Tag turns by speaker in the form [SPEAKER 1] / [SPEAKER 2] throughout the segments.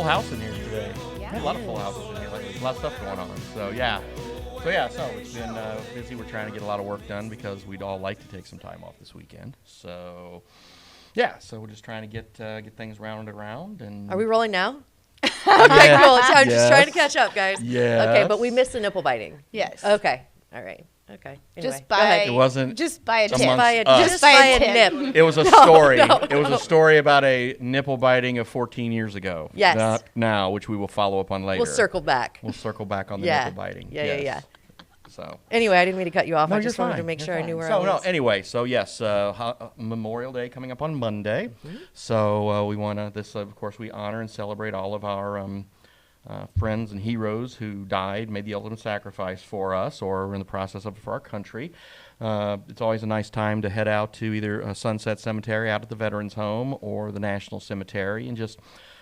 [SPEAKER 1] house in here today.
[SPEAKER 2] Yeah.
[SPEAKER 1] A lot of full houses in here. Like, there's a lot of stuff going on. So it's been busy. We're trying to get a lot of work done because we'd all like to take some time off this weekend. So we're just trying to get things rounded around. And
[SPEAKER 3] Are we rolling now? Okay,
[SPEAKER 1] Yeah.
[SPEAKER 3] cool. So I'm just
[SPEAKER 1] Yes.
[SPEAKER 3] trying to catch up, guys.
[SPEAKER 1] Yes.
[SPEAKER 3] Okay, but we missed the nipple biting.
[SPEAKER 2] Yes.
[SPEAKER 3] Okay. All right. Okay. Anyway,
[SPEAKER 2] Just
[SPEAKER 3] go
[SPEAKER 2] by
[SPEAKER 3] ahead.
[SPEAKER 1] It wasn't
[SPEAKER 2] just by a
[SPEAKER 1] amongst
[SPEAKER 2] tip.
[SPEAKER 1] us.
[SPEAKER 3] Just by a
[SPEAKER 2] tip.
[SPEAKER 3] nip.
[SPEAKER 1] It was a story. It was a story about a nipple biting of 14 years ago.
[SPEAKER 3] Yes.
[SPEAKER 1] Not now, which we will follow up on later.
[SPEAKER 3] We'll circle back.
[SPEAKER 1] We'll circle back on the
[SPEAKER 3] Yeah.
[SPEAKER 1] nipple biting.
[SPEAKER 3] Yeah,
[SPEAKER 1] Yes.
[SPEAKER 3] yeah.
[SPEAKER 1] So.
[SPEAKER 3] Anyway, I didn't mean to cut you off.
[SPEAKER 1] No,
[SPEAKER 3] I just
[SPEAKER 1] you're
[SPEAKER 3] wanted to
[SPEAKER 1] fine.
[SPEAKER 3] make
[SPEAKER 1] You're
[SPEAKER 3] sure I
[SPEAKER 1] fine.
[SPEAKER 3] knew where
[SPEAKER 1] so,
[SPEAKER 3] I was.
[SPEAKER 1] Anyway, so yes, Memorial Day coming up on Monday.
[SPEAKER 3] Mm-hmm.
[SPEAKER 1] So we want to, of course, we honor and celebrate all of our friends and heroes who died, made the ultimate sacrifice for us, or were in the process of it for our country. It's always a nice time to head out to either Sunset Cemetery out at the Veterans Home or the National Cemetery and just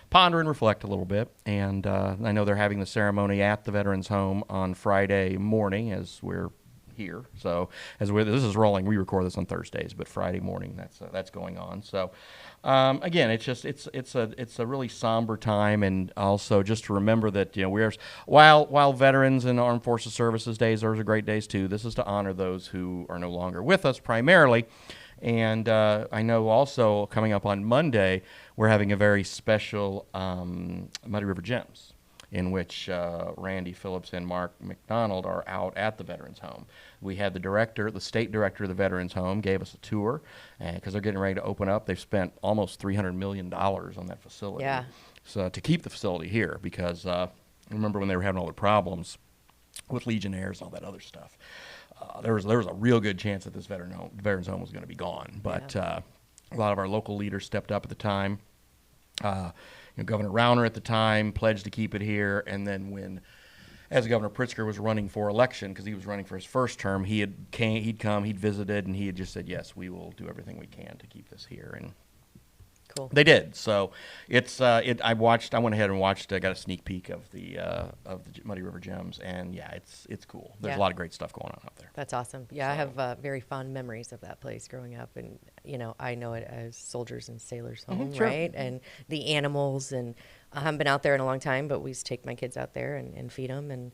[SPEAKER 1] ponder and reflect a little bit. And I know they're having the ceremony at the Veterans Home on Friday morning as we're here. So this is rolling, we record this on Thursdays, but Friday morning that's going on. So again, it's a really somber time, and also just to remember that we're while Veterans and Armed Forces Services Days, those are great days too. This is to honor those who are no longer with us primarily. And I know also coming up on Monday, we're having a very special Muddy River Gems, in which Randy Phillips and Mark McDonald are out at the Veterans Home. We had the state director of the Veterans Home gave us a tour, because they're getting ready to open up. They've spent almost $300 million on that facility.
[SPEAKER 3] Yeah.
[SPEAKER 1] So to keep the facility here, because remember when they were having all the problems with Legionnaires and all that other stuff. There was a real good chance that this Veterans Home was going to be gone, but a lot of our local leaders stepped up at the time. Governor Rauner at the time pledged to keep it here, and then as Governor Pritzker was running for election, because he was running for his first term, he'd visited, and he had just said, yes, we will do everything we can to keep this here, and
[SPEAKER 3] Cool.
[SPEAKER 1] they did. So I went ahead and watched. I got a sneak peek of the Muddy River Gems, and it's cool. There's a lot of great stuff going on out there.
[SPEAKER 3] That's awesome. Yeah, I have very fond memories of that place growing up, and I know it as Soldiers and Sailors Home,
[SPEAKER 1] sure.
[SPEAKER 3] right? And the animals, and I haven't been out there in a long time, but we used to take my kids out there and feed them, and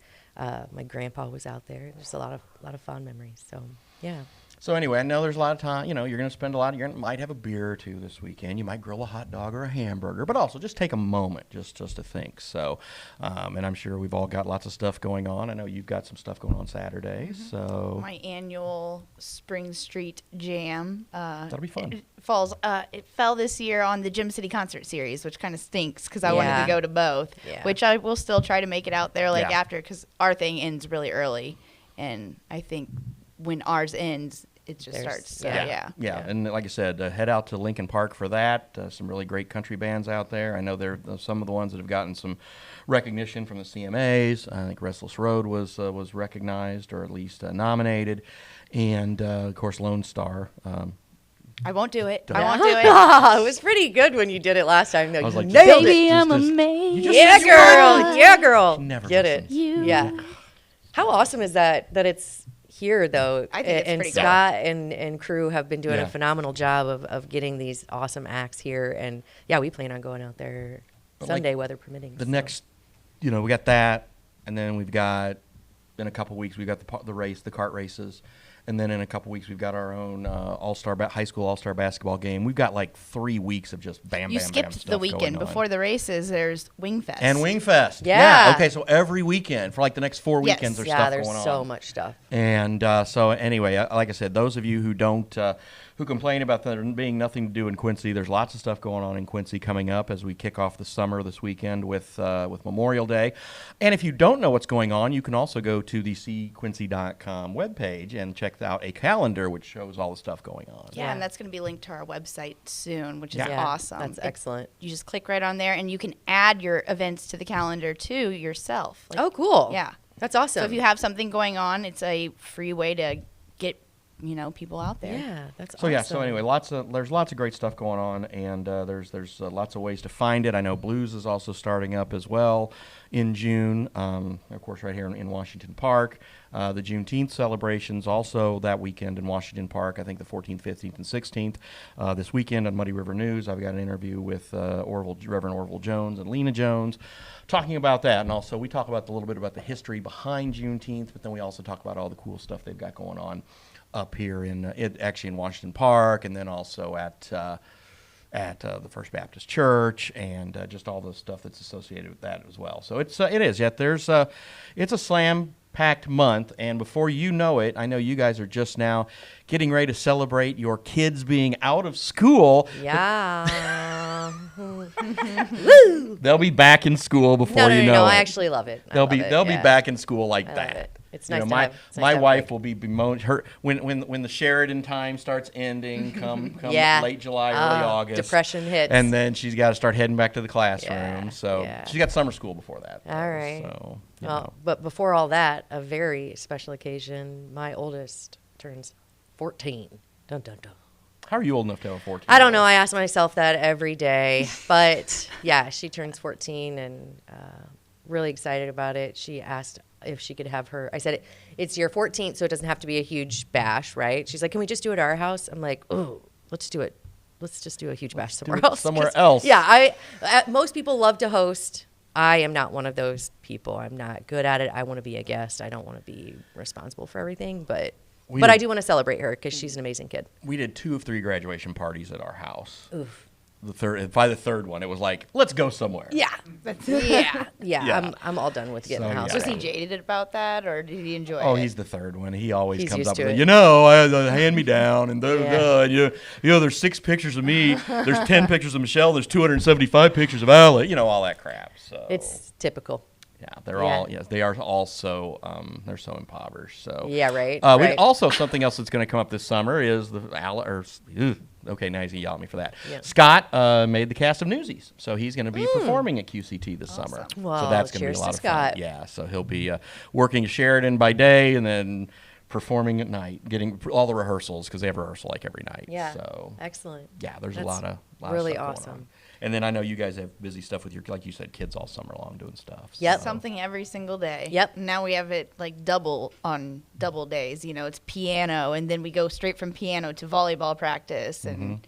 [SPEAKER 3] my grandpa was out there. There's a lot of fond memories. So yeah.
[SPEAKER 1] So anyway, I know there's a lot of time. You're going to spend a lot. Might have a beer or two this weekend. You might grill a hot dog or a hamburger, but also just take a moment just to think. So, and I'm sure we've all got lots of stuff going on. I know you've got some stuff going on Saturday.
[SPEAKER 2] Mm-hmm.
[SPEAKER 1] So
[SPEAKER 2] My annual Spring Street Jam.
[SPEAKER 1] That'll be fun.
[SPEAKER 2] It fell this year on the Gym City Concert Series, which kind of stinks because I wanted to go to both.
[SPEAKER 3] Yeah.
[SPEAKER 2] Which I will still try to make it out there
[SPEAKER 1] Yeah.
[SPEAKER 2] after, because our thing ends really early, and I think when ours ends, it just starts. So, yeah.
[SPEAKER 1] And like I said, head out to Lincoln Park for that. Some really great country bands out there. I know there are some of the ones that have gotten some recognition from the CMAs. I think Restless Road was recognized, or at least nominated, and of course Lone Star.
[SPEAKER 2] I won't do it.
[SPEAKER 1] Yeah.
[SPEAKER 2] I won't do it.
[SPEAKER 3] It was pretty good when you did it last time, though.
[SPEAKER 1] I was
[SPEAKER 3] You
[SPEAKER 1] like,
[SPEAKER 3] nailed
[SPEAKER 2] Baby,
[SPEAKER 3] it.
[SPEAKER 2] I'm
[SPEAKER 1] Just-
[SPEAKER 2] amazed.
[SPEAKER 3] Yeah, girl. Yeah, girl.
[SPEAKER 1] She never
[SPEAKER 3] Get it.
[SPEAKER 1] listens.
[SPEAKER 3] Yeah. How awesome is that it's here, though?
[SPEAKER 2] I think it's
[SPEAKER 3] and
[SPEAKER 2] pretty good.
[SPEAKER 3] Scott and crew have been doing
[SPEAKER 1] Yeah.
[SPEAKER 3] a phenomenal job of getting these awesome acts here. And, yeah, we plan on going out there
[SPEAKER 1] But,
[SPEAKER 3] Sunday, weather permitting.
[SPEAKER 1] The
[SPEAKER 3] so.
[SPEAKER 1] next, we got that, and then we've got, in a couple weeks, we've got the kart races, and then in a couple weeks, we've got our own high school all-star basketball game. We've got like 3 weeks of just bam,
[SPEAKER 2] You
[SPEAKER 1] bam, bam
[SPEAKER 2] skipped
[SPEAKER 1] stuff
[SPEAKER 2] the weekend
[SPEAKER 1] going on.
[SPEAKER 2] before the races. There's Wingfest.
[SPEAKER 1] And Wingfest.
[SPEAKER 3] Yeah.
[SPEAKER 1] Okay, so every weekend for like the next 4
[SPEAKER 2] Yes.
[SPEAKER 1] weekends, there's
[SPEAKER 3] Yeah,
[SPEAKER 1] stuff
[SPEAKER 3] there's
[SPEAKER 1] going on.
[SPEAKER 3] so much stuff.
[SPEAKER 1] And so anyway, like I said, those of you who who complain about there being nothing to do in Quincy, there's lots of stuff going on in Quincy coming up as we kick off the summer this weekend with Memorial Day. And if you don't know what's going on, you can also go to the cquincy.com webpage and check out a calendar which shows all the stuff going on.
[SPEAKER 2] Yeah,
[SPEAKER 3] Yeah.
[SPEAKER 2] and that's going to be linked to our website soon, which is
[SPEAKER 3] Yeah,
[SPEAKER 2] awesome.
[SPEAKER 3] that's excellent.
[SPEAKER 2] You just click right on there, and you can add your events to the calendar too yourself.
[SPEAKER 3] Oh, cool.
[SPEAKER 2] Yeah.
[SPEAKER 3] That's awesome.
[SPEAKER 2] So if you have something going on, it's a free way to get people out there.
[SPEAKER 3] Yeah, that's
[SPEAKER 1] So
[SPEAKER 3] awesome.
[SPEAKER 1] so anyway, there's lots of great stuff going on, and there's lots of ways to find it. I know Blues is also starting up as well in June, of course, right here in Washington Park. The Juneteenth celebrations also that weekend in Washington Park, I think the 14th, 15th, and 16th. This weekend on Muddy River News, I've got an interview with Reverend Orville Jones and Lena Jones talking about that. And also we talk about a little bit about the history behind Juneteenth, but then we also talk about all the cool stuff they've got going on up here actually in Washington Park, and then also at the First Baptist Church, and just all the stuff that's associated with that as well. So it's a slam-packed month, and before you know it, I know you guys are just now getting ready to celebrate your kids being out of school.
[SPEAKER 3] Yeah.
[SPEAKER 1] They'll be back in school before you know
[SPEAKER 3] No,
[SPEAKER 1] it.
[SPEAKER 3] I actually love it.
[SPEAKER 1] They'll be back in school like
[SPEAKER 3] I
[SPEAKER 1] that.
[SPEAKER 3] love it. It's
[SPEAKER 1] You
[SPEAKER 3] nice
[SPEAKER 1] know,
[SPEAKER 3] to
[SPEAKER 1] my
[SPEAKER 3] have- it's nice
[SPEAKER 1] my
[SPEAKER 3] to have a
[SPEAKER 1] wife
[SPEAKER 3] break.
[SPEAKER 1] will be bemoaned her when the Sheridan time starts ending come
[SPEAKER 3] Yeah.
[SPEAKER 1] late July, early August.
[SPEAKER 3] Depression hits.
[SPEAKER 1] And then she's got to start heading back to the classroom.
[SPEAKER 3] Yeah,
[SPEAKER 1] So
[SPEAKER 3] yeah.
[SPEAKER 1] she's got summer school before that.
[SPEAKER 3] All right.
[SPEAKER 1] So, you
[SPEAKER 3] Well,
[SPEAKER 1] know.
[SPEAKER 3] but before all that, a very special occasion. My oldest turns 14. Dun, dun, dun.
[SPEAKER 1] How are you old enough to have a 14?
[SPEAKER 3] I don't know. I ask myself that every day. But yeah, she turns 14 and really excited about it. She asked if she could have her. I said, it's your 14th, so it doesn't have to be a huge bash, right? She's like, can we just do it at our house? I'm like, oh, let's do it. Let's just do a huge bash somewhere
[SPEAKER 1] it
[SPEAKER 3] else.
[SPEAKER 1] somewhere
[SPEAKER 3] 'Cause,
[SPEAKER 1] else.
[SPEAKER 3] Yeah, most people love to host. I am not one of those people. I'm not good at it. I want to be a guest. I don't want to be responsible for everything, but I do want to celebrate her because she's an amazing kid.
[SPEAKER 1] We did 2 of 3 graduation parties at our house.
[SPEAKER 3] Oof.
[SPEAKER 1] By the third one, it was like, let's go somewhere.
[SPEAKER 3] Yeah. Yeah.
[SPEAKER 1] Yeah.
[SPEAKER 3] I'm all done with getting
[SPEAKER 1] So,
[SPEAKER 3] a house.
[SPEAKER 1] yeah.
[SPEAKER 2] Was he jaded about that, or did he enjoy it?
[SPEAKER 1] Oh, he's the third one. He always
[SPEAKER 3] He's
[SPEAKER 1] comes
[SPEAKER 3] used
[SPEAKER 1] up
[SPEAKER 3] to
[SPEAKER 1] with
[SPEAKER 3] it.
[SPEAKER 1] it. You know, I hand me down and da da
[SPEAKER 3] Yeah.
[SPEAKER 1] da. You know, there's 6 pictures of me. There's 10 pictures of Michelle. There's 275 pictures of Alec. You know, all that crap. So
[SPEAKER 3] It's typical.
[SPEAKER 1] yeah, they're
[SPEAKER 3] Yeah.
[SPEAKER 1] all they are also they're so impoverished. So
[SPEAKER 3] Yeah, right.
[SPEAKER 1] We
[SPEAKER 3] right.
[SPEAKER 1] also something else that's going to come up this summer is okay, now he's gonna yell at me for that.
[SPEAKER 3] Yeah.
[SPEAKER 1] Scott made the cast of Newsies, so he's going to be performing at QCT this summer.
[SPEAKER 3] Well,
[SPEAKER 1] so that's going to be
[SPEAKER 3] cheers
[SPEAKER 1] a
[SPEAKER 3] to
[SPEAKER 1] lot of fun.
[SPEAKER 3] Scott.
[SPEAKER 1] Yeah, so he'll be working at Sheridan by day and then performing at night, getting all the rehearsals because they have rehearsal like every night.
[SPEAKER 3] Yeah.
[SPEAKER 1] So
[SPEAKER 3] Excellent.
[SPEAKER 1] yeah, there's
[SPEAKER 3] That's
[SPEAKER 1] a lot of
[SPEAKER 3] really
[SPEAKER 1] stuff
[SPEAKER 3] awesome.
[SPEAKER 1] going on. And then I know you guys have busy stuff with your, like you said, kids all summer long doing stuff.
[SPEAKER 3] Yep.
[SPEAKER 1] so-
[SPEAKER 2] Something every single day.
[SPEAKER 3] Yep.
[SPEAKER 2] Now we have it like double on double days. You know, it's piano, and then we go straight from piano to volleyball practice, and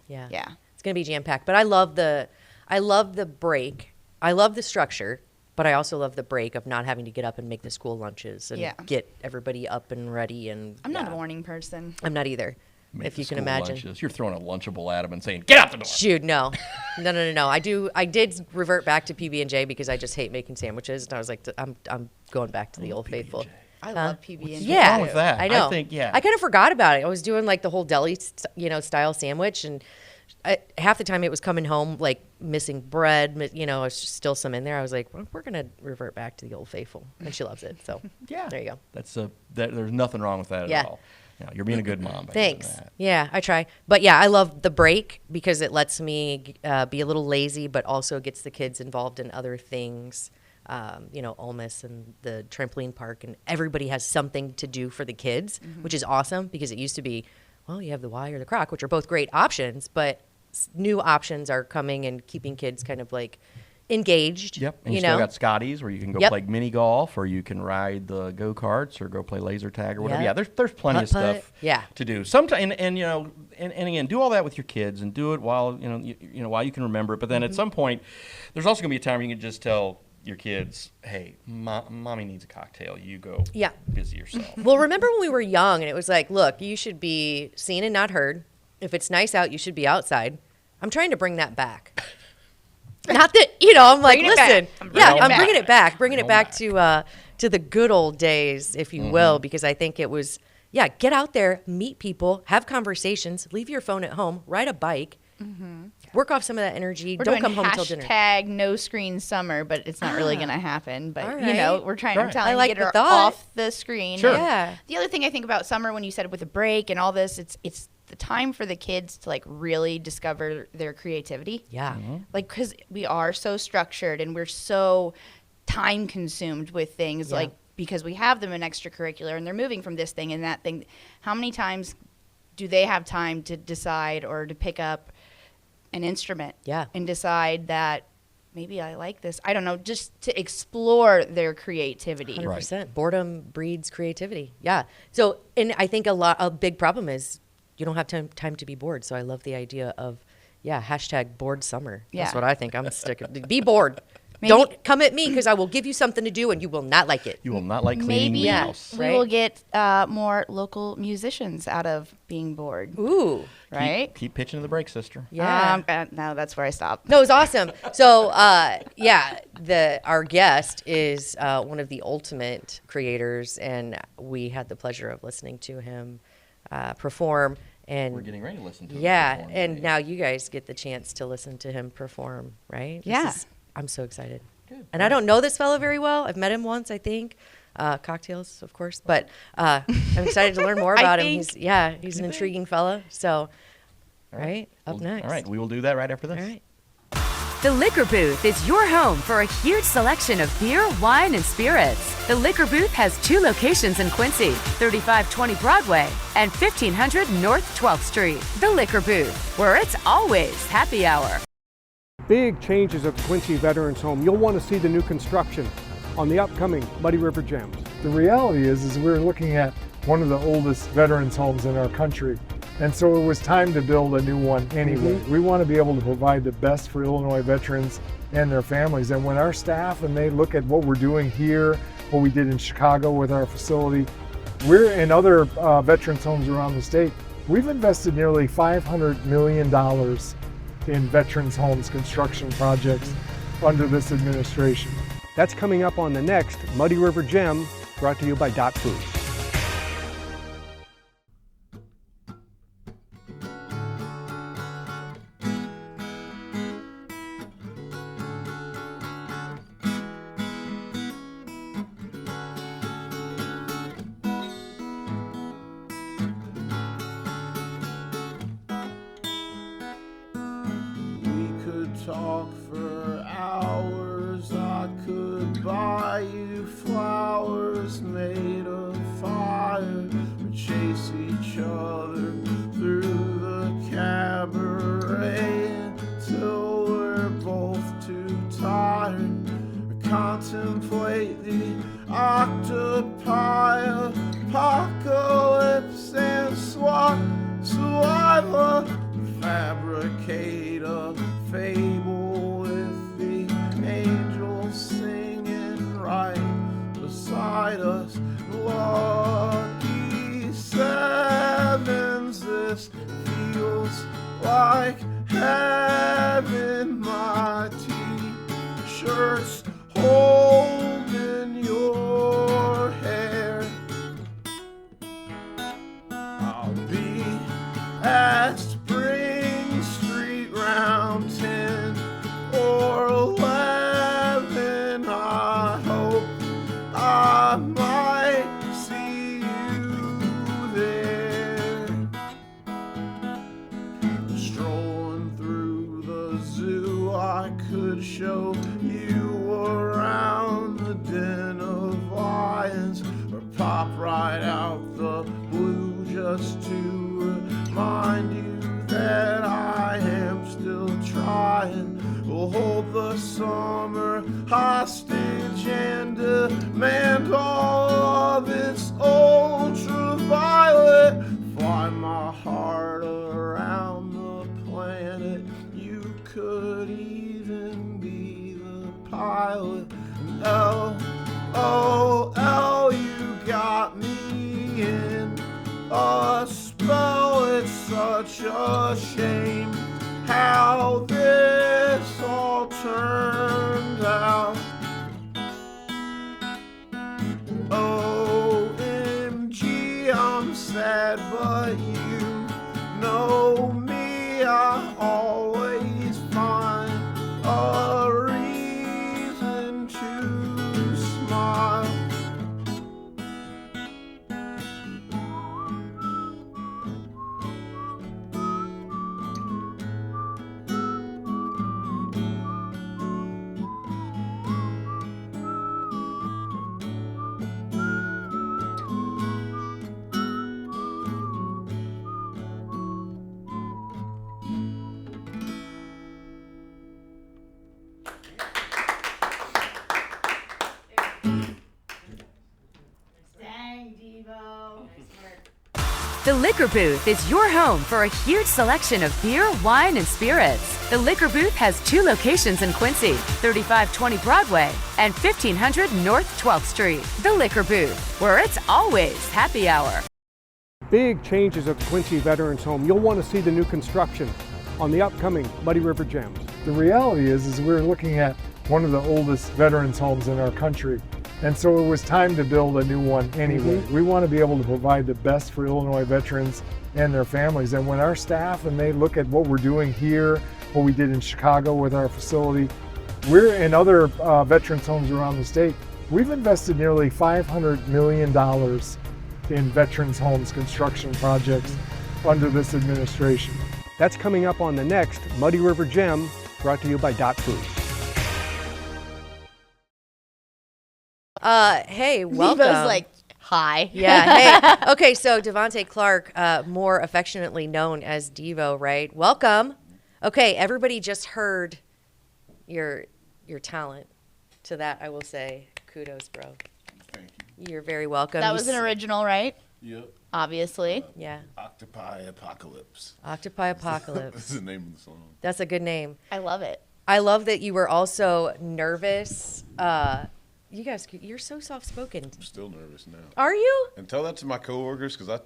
[SPEAKER 3] Yeah.
[SPEAKER 2] yeah.
[SPEAKER 3] It's going to be jam packed, but I love the break. I love the structure, but I also love the break of not having to get up and make the school lunches and
[SPEAKER 2] Yeah.
[SPEAKER 3] get everybody up and ready. And
[SPEAKER 2] I'm not
[SPEAKER 3] yeah.
[SPEAKER 2] a morning person.
[SPEAKER 3] I'm not either.
[SPEAKER 1] Make
[SPEAKER 3] if
[SPEAKER 1] the
[SPEAKER 3] you can
[SPEAKER 1] school
[SPEAKER 3] imagine.
[SPEAKER 1] lunches. You're throwing a Lunchable at them and saying, "Get out the door."
[SPEAKER 3] Shoot, no. No. I did revert back to PB&J because I just hate making sandwiches, and I was like, I'm going back to the old faithful.
[SPEAKER 2] I love PB and
[SPEAKER 3] Yeah,
[SPEAKER 1] wrong with that?
[SPEAKER 3] I know.
[SPEAKER 1] I think, yeah.
[SPEAKER 3] I kind of forgot about it. I was doing like the whole deli, style sandwich, and half the time it was coming home like missing bread. It's just still some in there. I was like, well, we're gonna revert back to the old faithful, and she loves it. So
[SPEAKER 1] Yeah,
[SPEAKER 3] there you go.
[SPEAKER 1] That's there's nothing wrong with that
[SPEAKER 3] Yeah.
[SPEAKER 1] at all. Yeah, you're being a good mom. By
[SPEAKER 3] Thanks.
[SPEAKER 1] doing that.
[SPEAKER 3] Yeah, I try. But yeah, I love the break because it lets me be a little lazy, but also gets the kids involved in other things. Olmus and the trampoline park, and everybody has something to do for the kids, which is awesome because it used to be, well, you have the Y or the Croc, which are both great options, but new options are coming and keeping kids kind of like engaged.
[SPEAKER 1] Yep. And you
[SPEAKER 3] know?
[SPEAKER 1] still got Scotty's where you can go
[SPEAKER 3] Yep.
[SPEAKER 1] play mini golf, or you can ride the go karts, or go play laser tag or whatever.
[SPEAKER 3] Yep.
[SPEAKER 1] Yeah, there's plenty of
[SPEAKER 3] Putt-putt.
[SPEAKER 1] stuff.
[SPEAKER 3] Yeah.
[SPEAKER 1] To do. Sometimes and again, do all that with your kids and do it while while you can remember it. But then at some point, there's also gonna be a time where you can just tell your kids, "Hey, mommy needs a cocktail. You go
[SPEAKER 3] Yeah.
[SPEAKER 1] busy yourself."
[SPEAKER 3] Well, remember when we were young and it was like, look, you should be seen and not heard. If it's nice out, you should be outside. I'm trying to bring that back. Not that, I'm like,
[SPEAKER 2] Bringing it back.
[SPEAKER 3] listen.
[SPEAKER 2] I'm
[SPEAKER 3] Yeah,
[SPEAKER 2] bringing it
[SPEAKER 3] I'm
[SPEAKER 2] back.
[SPEAKER 3] bringing it back. Bringing it
[SPEAKER 1] Go
[SPEAKER 3] back
[SPEAKER 1] back.
[SPEAKER 3] to the good old days, if you will, because I think it was, get out there, meet people, have conversations, leave your phone at home, ride a bike, work off some of that energy.
[SPEAKER 2] We're
[SPEAKER 3] Don't
[SPEAKER 2] doing
[SPEAKER 3] come home until dinner.
[SPEAKER 2] hashtag no screen summer, but it's not really going to happen. But,
[SPEAKER 3] all right.
[SPEAKER 2] we're trying
[SPEAKER 1] Right.
[SPEAKER 2] to tell
[SPEAKER 3] I
[SPEAKER 2] you
[SPEAKER 3] like
[SPEAKER 2] get
[SPEAKER 3] the
[SPEAKER 2] her
[SPEAKER 3] thought.
[SPEAKER 2] off the screen.
[SPEAKER 1] Sure.
[SPEAKER 3] Yeah.
[SPEAKER 2] The other thing I think about summer when you said with a break and all this, it's the time for the kids to like really discover their creativity.
[SPEAKER 3] Yeah.
[SPEAKER 2] Like, because we are so structured and we're so time consumed with things,
[SPEAKER 3] Yeah.
[SPEAKER 2] like because we have them in extracurricular and they're moving from this thing and that thing. How many times do they have time to decide or to pick up an instrument?
[SPEAKER 3] Yeah.
[SPEAKER 2] And decide that maybe I like this. I don't know, just to explore their creativity.
[SPEAKER 3] 100%. Boredom breeds creativity. Yeah. So, and I think a big problem is you don't have time to be bored. So I love the idea of, hashtag bored summer. That's
[SPEAKER 2] Yeah.
[SPEAKER 3] what I think. I'm sticking. Be bored.
[SPEAKER 2] Maybe-
[SPEAKER 3] Don't come at me because I will give you something to do and you will not like it.
[SPEAKER 1] You will not like cleaning
[SPEAKER 2] Maybe
[SPEAKER 1] the
[SPEAKER 3] Yeah.
[SPEAKER 1] house.
[SPEAKER 2] we
[SPEAKER 3] Right?
[SPEAKER 2] will get more local musicians out of being bored,
[SPEAKER 3] Ooh.
[SPEAKER 2] right?
[SPEAKER 1] Keep pitching to the break, sister.
[SPEAKER 3] Yeah.
[SPEAKER 2] No, that's where I stop.
[SPEAKER 3] No, it's awesome. So, our guest is one of the ultimate creators, and we had the pleasure of listening to him perform. And
[SPEAKER 1] We're getting ready to listen to him
[SPEAKER 3] yeah,
[SPEAKER 1] perform
[SPEAKER 3] and
[SPEAKER 1] today.
[SPEAKER 3] now you guys get the chance to listen to him perform, right?
[SPEAKER 2] Yeah.
[SPEAKER 3] I'm so excited.
[SPEAKER 1] Good.
[SPEAKER 3] And I don't know this fellow very well. I've met him once, I think. Cocktails, of course. But I'm excited to learn more
[SPEAKER 2] I
[SPEAKER 3] about him.
[SPEAKER 2] think.
[SPEAKER 3] He's an intriguing fellow. So, up next.
[SPEAKER 1] All right, we will do that right after this.
[SPEAKER 3] All right.
[SPEAKER 4] The Liquor Booth is your home for a huge selection of beer, wine, and spirits. The Liquor Booth has 2 locations in Quincy, 3520 Broadway and 1500 North 12th Street. The Liquor Booth, where it's always happy hour.
[SPEAKER 5] Big changes at the Quincy Veterans Home. You'll want to see the new construction on the upcoming Muddy River Gems.
[SPEAKER 6] The reality is we're looking at one of the oldest veterans homes in our country. And so it was time to build a new one anyway. We want to be able to provide the best for Illinois veterans and their families. And when our staff and they look at what we're doing here, what we did in Chicago with our facility, we're in other veterans homes around the state. We've invested nearly $500 million in veterans homes construction projects under this administration.
[SPEAKER 5] That's coming up on the next Muddy River Gem, brought to you by Dot Foods.
[SPEAKER 7] We could talk for hours. I could buy you flowers made of fire. We chase each other through the cabaret until we're both too tired. We contemplate the octopi apocalypse and saliva. Fabricate a fable with the angels singing right beside us. Lucky sevens, this feels like heaven. My t-shirts holding your hair. I'll be at Spring Street round 10 or 11. I hope I might see you there. Strolling through the zoo, I could show you around the den of lions, or pop right out the blue just to remind you that I am still trying. We'll hold the summer hostage and demand all of its ultraviolet. Fly my heart around the planet. You could even be the pilot. And LOL, you got me in a spell. It's such a shame how this all turned out. OMG, I'm sad, but you know me. I always find a reason to smile.
[SPEAKER 4] The Liquor Booth is your home for a huge selection of beer, wine, and spirits. The Liquor Booth has 2 locations in Quincy, 3520 Broadway and 1500 North 12th Street. The Liquor Booth, where it's always happy hour.
[SPEAKER 5] Big changes at the Quincy Veterans Home. You'll want to see the new construction on the upcoming Muddy River Gems.
[SPEAKER 6] The reality is we're looking at one of the oldest veterans homes in our country. And so it was time to build a new one anyway. We want to be able to provide the best for Illinois veterans and their families. And when our staff and they look at what we're doing here, what we did in Chicago with our facility, we're in other veterans homes around the state. We've invested nearly $500 million in veterans homes construction projects under this administration.
[SPEAKER 5] That's coming up on the next Muddy River Gem, brought to you by Dot Foods.
[SPEAKER 3] Hey, welcome.
[SPEAKER 2] Devo's like, hi.
[SPEAKER 3] Yeah, hey. Okay, so Devonte Clark, more affectionately known as Devo, right? Welcome. Okay, everybody just heard your talent. To that, I will say, kudos, bro.
[SPEAKER 7] Thank you.
[SPEAKER 3] You're very welcome.
[SPEAKER 2] That was an original, right?
[SPEAKER 7] Yep.
[SPEAKER 2] Obviously.
[SPEAKER 3] Yeah.
[SPEAKER 7] Octopi Apocalypse.
[SPEAKER 3] Octopi Apocalypse.
[SPEAKER 7] That's the name of the song.
[SPEAKER 3] That's a good name.
[SPEAKER 2] I love it.
[SPEAKER 3] I love that you were also nervous. You guys, you're so soft-spoken.
[SPEAKER 7] I'm still nervous now.
[SPEAKER 3] Are you?
[SPEAKER 7] And tell that to my coworkers, because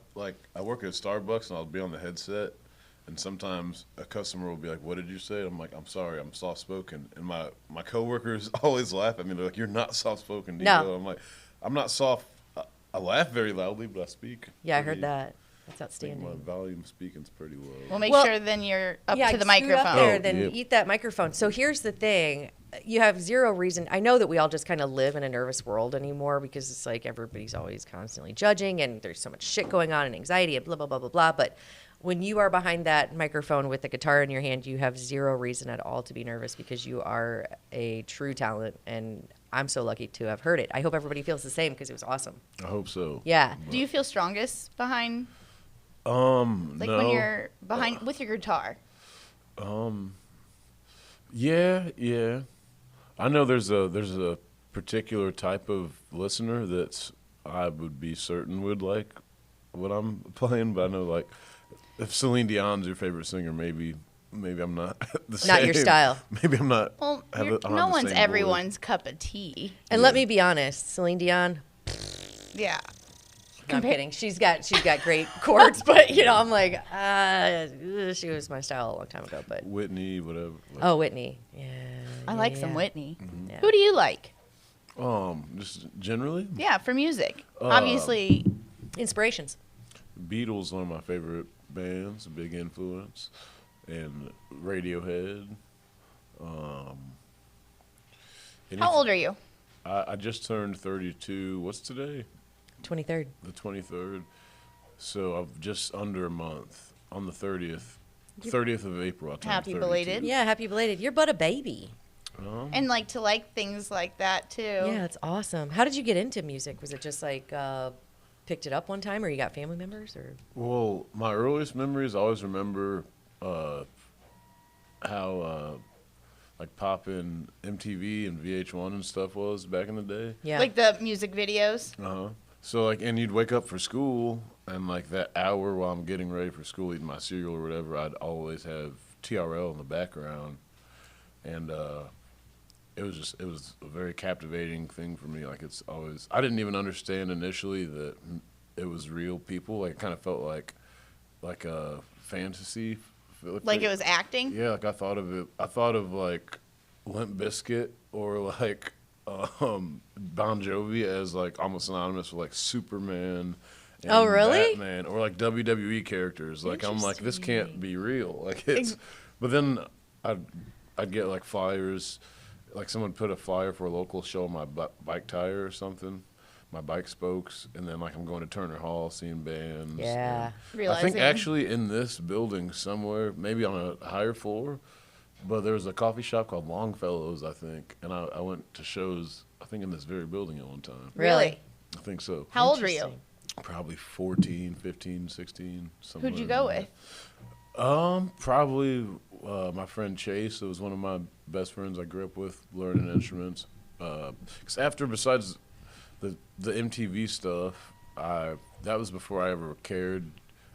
[SPEAKER 7] I work at Starbucks and I'll be on the headset, and sometimes a customer will be like, "What did you say?" I'm like, "I'm sorry, I'm soft-spoken." And my coworkers always laugh at me. They're like, "You're not soft-spoken, Devo."
[SPEAKER 3] No.
[SPEAKER 7] I'm like, "I'm not soft. I laugh very loudly, but I speak."
[SPEAKER 3] Yeah, I heard that. That's
[SPEAKER 7] I think my
[SPEAKER 3] outstanding.
[SPEAKER 7] volume speaking's pretty low.
[SPEAKER 2] We'll make
[SPEAKER 3] Well,
[SPEAKER 2] sure then you're up
[SPEAKER 3] Yeah,
[SPEAKER 2] to the
[SPEAKER 3] scoot up
[SPEAKER 2] microphone.
[SPEAKER 3] there,
[SPEAKER 7] Oh,
[SPEAKER 3] then
[SPEAKER 7] yep.
[SPEAKER 3] eat that microphone. So here's the thing. You have zero reason. I know that we all just kind of live in a nervous world anymore because it's like everybody's always constantly judging and there's so much shit going on and anxiety and blah, blah, blah, blah, blah. But when you are behind that microphone with the guitar in your hand, you have zero reason at all to be nervous because you are a true talent. And I'm so lucky to have heard it. I hope everybody feels the same because it was awesome.
[SPEAKER 7] I hope so.
[SPEAKER 3] Yeah.
[SPEAKER 2] Do you feel strongest behind,
[SPEAKER 7] No.
[SPEAKER 2] when you're behind with your guitar?
[SPEAKER 7] Yeah. I know there's a particular type of listener that's I would be certain would like what I'm playing, but I know like if Celine Dion's your favorite singer, maybe I'm not the same.
[SPEAKER 3] Not your style.
[SPEAKER 7] Maybe I'm not.
[SPEAKER 2] Well,
[SPEAKER 7] I don't have
[SPEAKER 2] no
[SPEAKER 7] the
[SPEAKER 2] one's
[SPEAKER 7] same voice.
[SPEAKER 2] everyone's cup of tea.
[SPEAKER 3] And let me be honest, Celine Dion,
[SPEAKER 2] Yeah.
[SPEAKER 3] no, I'm kidding. She's got great chords, but I'm like, she was my style a long time ago. But
[SPEAKER 7] Whitney, whatever.
[SPEAKER 3] oh, Whitney, yeah,
[SPEAKER 2] I like some Whitney.
[SPEAKER 3] Yeah.
[SPEAKER 2] Who do you like?
[SPEAKER 7] Just generally,
[SPEAKER 2] Yeah, for music. Obviously,
[SPEAKER 3] Inspirations.
[SPEAKER 7] Beatles, one of my favorite bands, a big influence, and Radiohead.
[SPEAKER 2] how old are you?
[SPEAKER 7] I just turned 32. What's today?
[SPEAKER 3] 23rd.
[SPEAKER 7] The 23rd. So I'm just under a month. On the 30th of April, I turned
[SPEAKER 2] Happy
[SPEAKER 7] 32.
[SPEAKER 2] belated.
[SPEAKER 3] Yeah, happy belated. You're but a baby.
[SPEAKER 2] And to like things like that too.
[SPEAKER 3] Yeah, it's awesome. How did you get into music? Was it just like picked it up one time, or you got family members, or?
[SPEAKER 7] Well, my earliest memories, I always remember how like poppin' MTV and VH1 and stuff was back in the day.
[SPEAKER 3] Yeah.
[SPEAKER 2] Like the music videos.
[SPEAKER 7] So and you'd wake up for school, and like that hour while I'm getting ready for school, eating my cereal or whatever, I'd always have TRL in the background, and it was a very captivating thing for me. Like I didn't even understand initially that it was real people. Like it kind of felt like a fantasy.
[SPEAKER 2] Like it was acting.
[SPEAKER 7] Yeah, like I thought of like Limp Bizkit or like Bon Jovi as like almost synonymous with like Superman. And
[SPEAKER 3] Oh, really?
[SPEAKER 7] Batman, or like WWE characters. Like I'm like, this can't be real. Like but then I'd get like flyers, like someone put a flyer for a local show on my bike tire or something, my bike spokes, and then like I'm going to Turner Hall seeing bands.
[SPEAKER 3] Yeah.
[SPEAKER 7] And I think actually in this building somewhere, maybe on a higher floor, but there was a coffee shop called Longfellow's, I think, and I went to shows, I think in this very building at one time.
[SPEAKER 3] Really?
[SPEAKER 7] I think so.
[SPEAKER 2] How old were you?
[SPEAKER 7] Probably 14, 15, 16.
[SPEAKER 2] Who'd you go with?
[SPEAKER 7] Probably my friend Chase. It was one of my best friends I grew up with, learning instruments. Because besides the MTV stuff, that was before I ever cared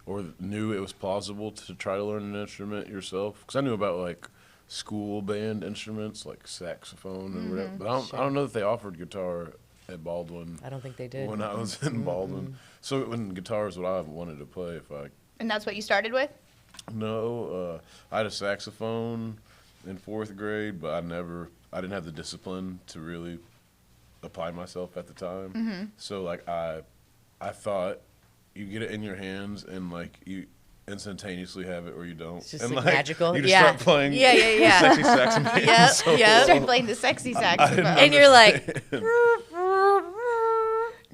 [SPEAKER 8] or knew it was plausible to try to learn an instrument yourself? Because I knew about like school band instruments like saxophone and whatever, but I don't know that they offered guitar at Baldwin.
[SPEAKER 3] I don't think they did.
[SPEAKER 8] When I was in Baldwin. So when guitar is what I wanted to play if I.
[SPEAKER 2] And that's what you started with?
[SPEAKER 8] No, I had a saxophone in 4th grade, but I didn't have the discipline to really apply myself at the time. So like I thought you get it in your hands and like you instantaneously have it or you don't.
[SPEAKER 3] It's just
[SPEAKER 8] and
[SPEAKER 3] like magical.
[SPEAKER 8] You just start playing sexy saxophone.
[SPEAKER 2] You start playing the sexy saxophone.
[SPEAKER 3] And you're like,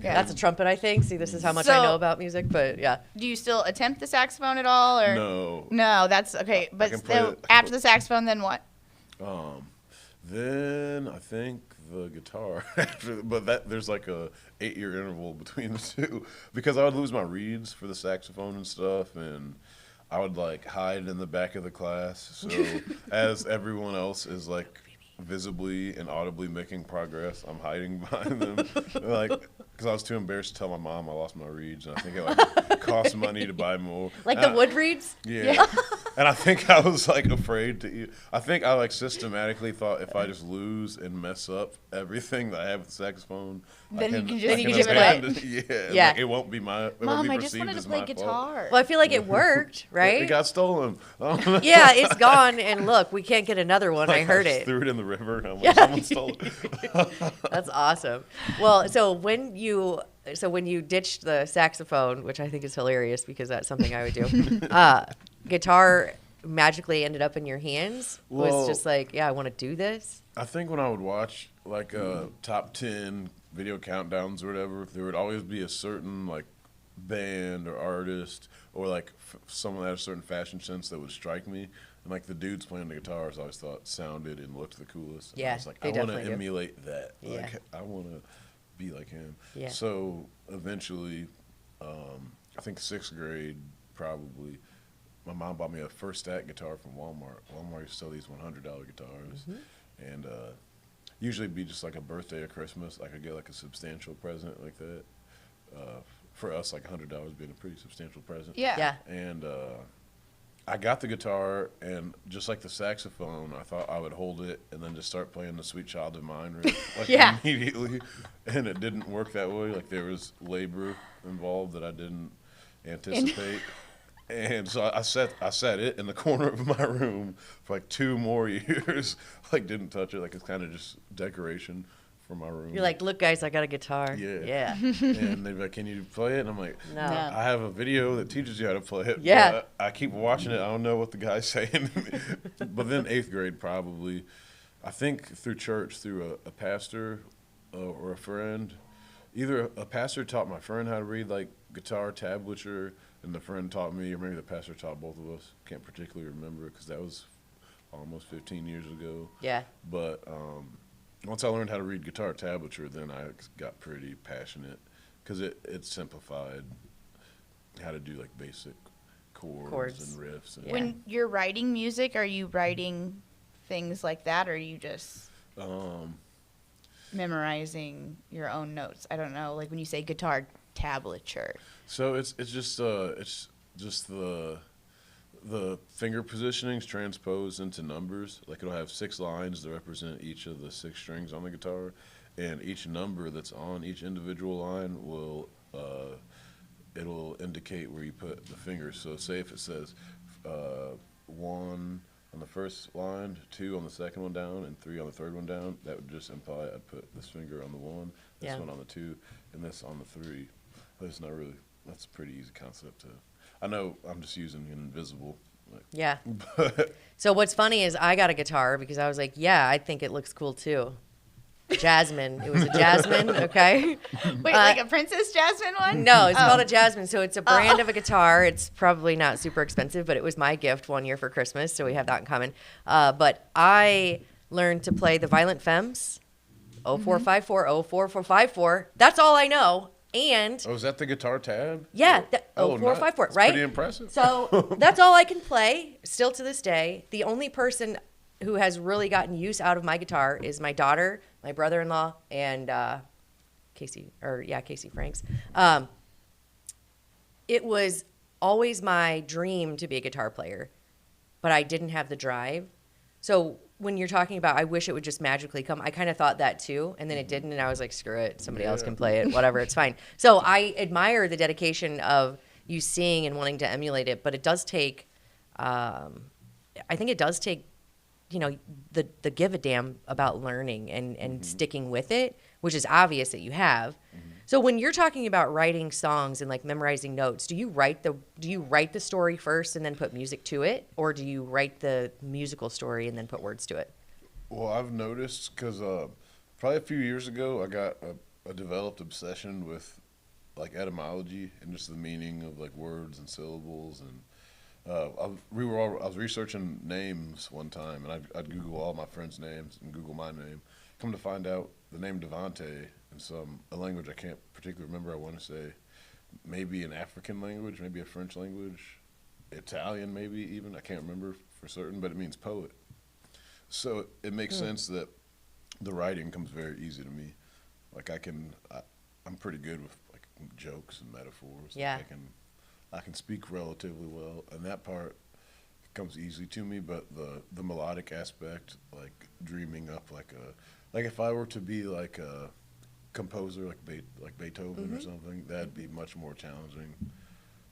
[SPEAKER 2] Yeah.
[SPEAKER 3] that's a trumpet, I think. See, this is how much I know about music, but yeah.
[SPEAKER 2] Do you still attempt the saxophone at all, or
[SPEAKER 8] No.
[SPEAKER 2] No, that's okay. But
[SPEAKER 8] can play
[SPEAKER 2] so
[SPEAKER 8] it.
[SPEAKER 2] after the saxophone, then what?
[SPEAKER 8] Then I think the guitar but there's like a 8-year interval between the two because I would lose my reeds for the saxophone and stuff, and I would like hide in the back of the class so as everyone else is like visibly and audibly making progress, I'm hiding behind them like because I was too embarrassed to tell my mom I lost my reeds, and I think it like cost money to buy more,
[SPEAKER 3] Like the wood reeds?
[SPEAKER 8] yeah. And I think I was like afraid to eat. I think I like systematically thought if I just lose and mess up everything that I have with the saxophone,
[SPEAKER 2] Then you can
[SPEAKER 3] just
[SPEAKER 8] abandon
[SPEAKER 3] play.
[SPEAKER 8] Yeah,
[SPEAKER 3] Yeah.
[SPEAKER 8] Like it won't be my. It won't
[SPEAKER 2] Mom,
[SPEAKER 8] be
[SPEAKER 2] I just
[SPEAKER 8] perceived
[SPEAKER 2] wanted to
[SPEAKER 8] as
[SPEAKER 2] play
[SPEAKER 8] my fault.
[SPEAKER 2] guitar.
[SPEAKER 3] Well, I feel like it worked, right?
[SPEAKER 8] It got stolen.
[SPEAKER 3] Yeah, it's gone, and look, we can't get another one. I heard
[SPEAKER 8] just
[SPEAKER 3] it.
[SPEAKER 8] Threw it in the river, and I'm like, someone stole it.
[SPEAKER 3] That's awesome. Well, so when you ditched the saxophone, which I think is hilarious because that's something I would do, guitar magically ended up in your hands.
[SPEAKER 8] Well,
[SPEAKER 3] Was just like, yeah, I want to do this.
[SPEAKER 8] I think when I would watch like top 10 video countdowns or whatever, there would always be a certain like band or artist or like someone that had a certain fashion sense that would strike me. And like the dudes playing the guitars, I always thought sounded and looked the coolest. And
[SPEAKER 3] Yeah,
[SPEAKER 8] I was like,
[SPEAKER 3] they
[SPEAKER 8] I want to
[SPEAKER 3] definitely do.
[SPEAKER 8] emulate that.
[SPEAKER 3] Yeah.
[SPEAKER 8] Like I want to be like him.
[SPEAKER 3] Yeah.
[SPEAKER 8] So eventually, I think 6th grade probably. My mom bought me a First Act guitar from Walmart. Walmart used to sell these $100 guitars, and usually it'd be just like a birthday or Christmas. I could get like a substantial present like that. For us, like $100 being a pretty substantial present.
[SPEAKER 2] Yeah.
[SPEAKER 8] And I got the guitar, and just like the saxophone, I thought I would hold it and then just start playing the Sweet Child of Mine riff, like
[SPEAKER 2] Yeah.
[SPEAKER 8] immediately. And it didn't work that way. Like there was labor involved that I didn't anticipate. And so I set it in the corner of my room for like 2 more years. Like didn't touch it. Like it's kind of just decoration for my room.
[SPEAKER 3] You're like, look, guys, I got a guitar.
[SPEAKER 8] Yeah.
[SPEAKER 3] Yeah.
[SPEAKER 8] And they'd be like, can you play it? And I'm like,
[SPEAKER 3] No.
[SPEAKER 8] I have a video that teaches you how to play it.
[SPEAKER 3] Yeah.
[SPEAKER 8] But I keep watching it. I don't know what the guy's saying. But then 8th grade probably, I think through church, through a pastor or a friend, either a pastor taught my friend how to read like guitar tablature, and the friend taught me, or maybe the pastor taught both of us. Can't particularly remember because that was almost 15 years ago.
[SPEAKER 3] Yeah.
[SPEAKER 8] But once I learned how to read guitar tablature, then I got pretty passionate because it simplified how to do like basic chords. And riffs. And
[SPEAKER 2] When you're writing music, are you writing things like that, or are you just memorizing your own notes? I don't know. Like when you say guitar tablature.
[SPEAKER 8] So it's just the finger positionings transposed into numbers. Like it'll have 6 lines that represent each of the 6 strings on the guitar, and each number that's on each individual line will it'll indicate where you put the fingers. So say if it says 1 on the first line, 2 on the second one down, and 3 on the third one down, that would just imply I'd put this finger on the 1, this one on the 2, and this on the 3. But it's not really. That's a pretty easy concept to. I know I'm just using an invisible. Like,
[SPEAKER 3] Yeah.
[SPEAKER 8] but
[SPEAKER 3] So what's funny is I got a guitar because I was like, yeah, I think it looks cool too. Jasmine. It was a Jasmine, okay?
[SPEAKER 2] Wait, like a Princess Jasmine one?
[SPEAKER 3] No, it's called a Jasmine. So it's a brand of a guitar. It's probably not super expensive, but it was my gift one year for Christmas, so we have that in common. But I learned to play the Violent Femmes, 0454, 04454. That's all I know. And
[SPEAKER 8] oh, is that the guitar tab?
[SPEAKER 3] yeah,
[SPEAKER 8] Oh,
[SPEAKER 3] 0454,
[SPEAKER 8] that's
[SPEAKER 3] right?
[SPEAKER 8] pretty impressive.
[SPEAKER 3] So that's all I can play still to this day. The only person who has really gotten use out of my guitar is my daughter, my brother-in-law, and Casey Franks. It was always my dream to be a guitar player, but I didn't have the drive. So when you're talking about, I wish it would just magically come, I kind of thought that too, and then it didn't, and I was like, screw it, somebody else can play it, whatever, it's fine. So I admire the dedication of you seeing and wanting to emulate it, but it does take, I think it does take, the give a damn about learning and sticking with it, which is obvious that you have. So when you're talking about writing songs and like memorizing notes, do you write the story first and then put music to it, or do you write the musical story and then put words to it?
[SPEAKER 8] Well, I've noticed because probably a few years ago, I got a developed obsession with like etymology and just the meaning of like words and syllables. And I was researching names one time, and I'd Google all my friends' names and Google my name. Come to find out, the name Devonte in a language I can't particularly remember. I want to say maybe an African language, maybe a French language, Italian maybe even. I can't remember for certain, but it means poet. So it makes sense that the writing comes very easy to me. Like I'm pretty good with like jokes and metaphors.
[SPEAKER 3] Yeah.
[SPEAKER 8] Like I can speak relatively well, and that part comes easy to me. But the melodic aspect, like dreaming up like if I were to be like a composer like Beethoven or something, that'd be much more challenging.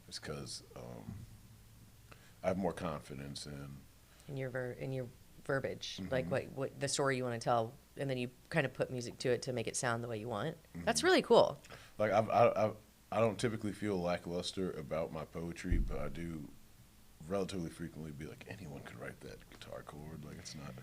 [SPEAKER 8] It's because I have more confidence in
[SPEAKER 3] In your verbiage, like what the story you want to tell, and then you kind of put music to it to make it sound the way you want. That's really cool.
[SPEAKER 8] Like I don't typically feel lackluster about my poetry, but I do relatively frequently be like, anyone could write that guitar chord. Like it's not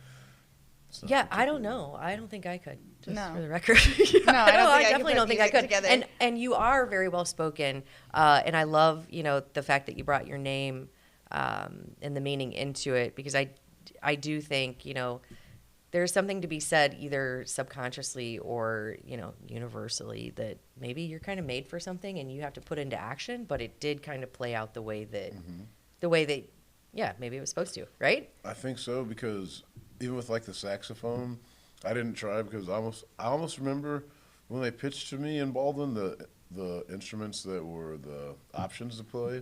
[SPEAKER 3] Yeah, I don't know. I don't think I could. Just
[SPEAKER 2] No.
[SPEAKER 3] for the record.
[SPEAKER 2] No, I
[SPEAKER 3] definitely don't think I could.
[SPEAKER 2] Together.
[SPEAKER 3] And you are very well spoken, and I love the fact that you brought your name and the meaning into it, because I do think there's something to be said either subconsciously or universally that maybe you're kind of made for something and you have to put into action, but it did kind of play out the way that maybe it was supposed to, right?
[SPEAKER 8] I think so, because even with like the saxophone, I didn't try because I almost remember when they pitched to me in Baldwin the instruments that were the options to play.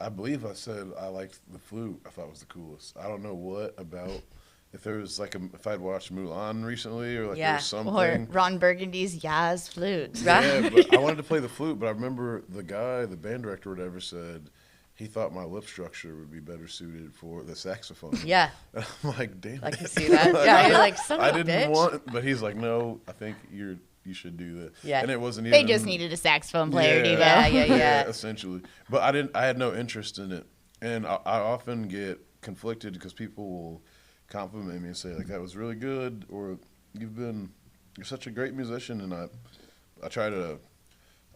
[SPEAKER 8] I believe I said I liked the flute. I thought it was the coolest. I don't know what about, if there was like if I'd watched Mulan recently or like there was something.
[SPEAKER 2] Or Ron Burgundy's Yaz flute.
[SPEAKER 8] Yeah, but I wanted to play the flute, but I remember the band director or whatever said he thought my lip structure would be better suited for the saxophone.
[SPEAKER 3] Yeah.
[SPEAKER 8] And I'm like, damn
[SPEAKER 3] I
[SPEAKER 8] it.
[SPEAKER 3] can see that. Yeah, you're like, son of a
[SPEAKER 8] I didn't
[SPEAKER 3] bitch.
[SPEAKER 8] want, but he's like, no, I think you should do that.
[SPEAKER 3] Yeah.
[SPEAKER 8] And it wasn't
[SPEAKER 2] They
[SPEAKER 8] even.
[SPEAKER 2] just needed a saxophone player, Devo.
[SPEAKER 3] Yeah.
[SPEAKER 8] Essentially. But I had no interest in it. And I often get conflicted because people will compliment me and say, like, that was really good, or you're such a great musician. And I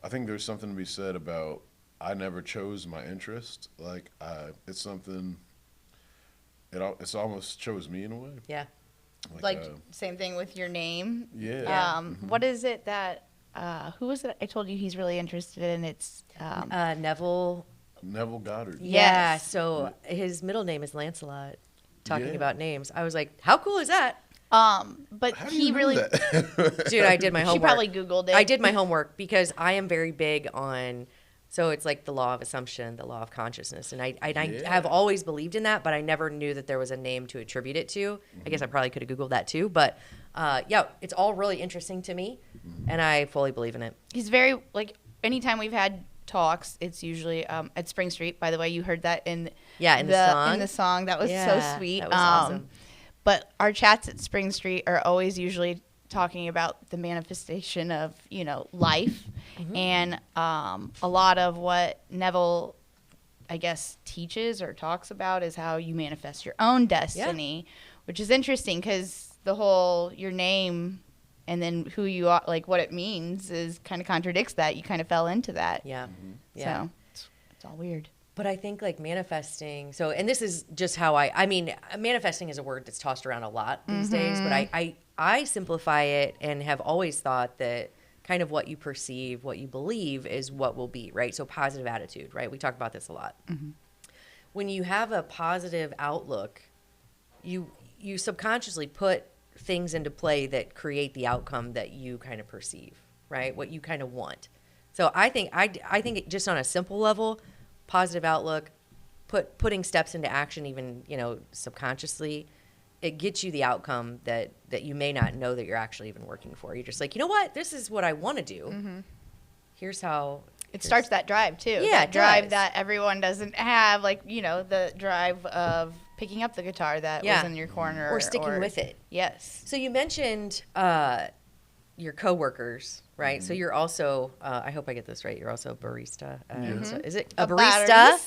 [SPEAKER 8] think there's something to be said about, I never chose my interest. Like, it's something, it's almost chose me in a way.
[SPEAKER 3] Yeah.
[SPEAKER 2] Like same thing with your name.
[SPEAKER 8] Yeah.
[SPEAKER 2] What is it that who was it? I told you he's really interested in. It's
[SPEAKER 3] Neville.
[SPEAKER 8] Neville Goddard.
[SPEAKER 3] Yeah.
[SPEAKER 2] Yes.
[SPEAKER 3] So his middle name is Lancelot. Talking
[SPEAKER 8] Yeah.
[SPEAKER 3] about names, I was like, how cool is that?
[SPEAKER 2] but
[SPEAKER 8] How do
[SPEAKER 2] he
[SPEAKER 8] you know
[SPEAKER 2] really
[SPEAKER 8] that?
[SPEAKER 3] Dude, I did my homework.
[SPEAKER 2] she probably Googled it.
[SPEAKER 3] I did my homework because I am very big on, so it's like the law of assumption, the law of consciousness. And I have always believed in that, but I never knew that there was a name to attribute it to. I guess I probably could have Googled that too. But yeah, it's all really interesting to me, and I fully believe in it.
[SPEAKER 2] He's very, like, anytime we've had talks, it's usually at Spring Street. By the way, you heard that in
[SPEAKER 3] the song.
[SPEAKER 2] In the song. That was
[SPEAKER 3] Yeah,
[SPEAKER 2] so sweet.
[SPEAKER 3] that was awesome.
[SPEAKER 2] But our chats at Spring Street are always usually talking about the manifestation of, life. And a lot of what Neville, I guess, teaches or talks about is how you manifest your own destiny, which is interesting because the whole, your name and then who you are, like what it means is kind of contradicts that. You kind of fell into that.
[SPEAKER 3] Yeah. Yeah.
[SPEAKER 2] So it's all weird.
[SPEAKER 3] But I think like manifesting, and this is just how I mean, manifesting is a word that's tossed around a lot these days, but I simplify it and have always thought that kind of what you perceive, what you believe is what will be, right? So positive attitude, right? We talk about this a lot. When you have a positive outlook, you subconsciously put things into play that create the outcome that you kind of perceive, right? What you kind of want. So I think just on a simple level, positive outlook, putting steps into action, even, subconsciously, it gets you the outcome that you may not know that you're actually even working for. You're just like, you know what? This is what I want to do.
[SPEAKER 2] Mm-hmm.
[SPEAKER 3] Here's how.
[SPEAKER 2] It starts that drive, too.
[SPEAKER 3] Yeah,
[SPEAKER 2] that
[SPEAKER 3] it
[SPEAKER 2] drive
[SPEAKER 3] does.
[SPEAKER 2] that everyone doesn't have, like, the drive of picking up the guitar that was in your corner.
[SPEAKER 3] Or sticking with it.
[SPEAKER 2] Yes.
[SPEAKER 3] So you mentioned your coworkers, right? So you're also, I hope I get this right, you're also a barista. So is it a barista?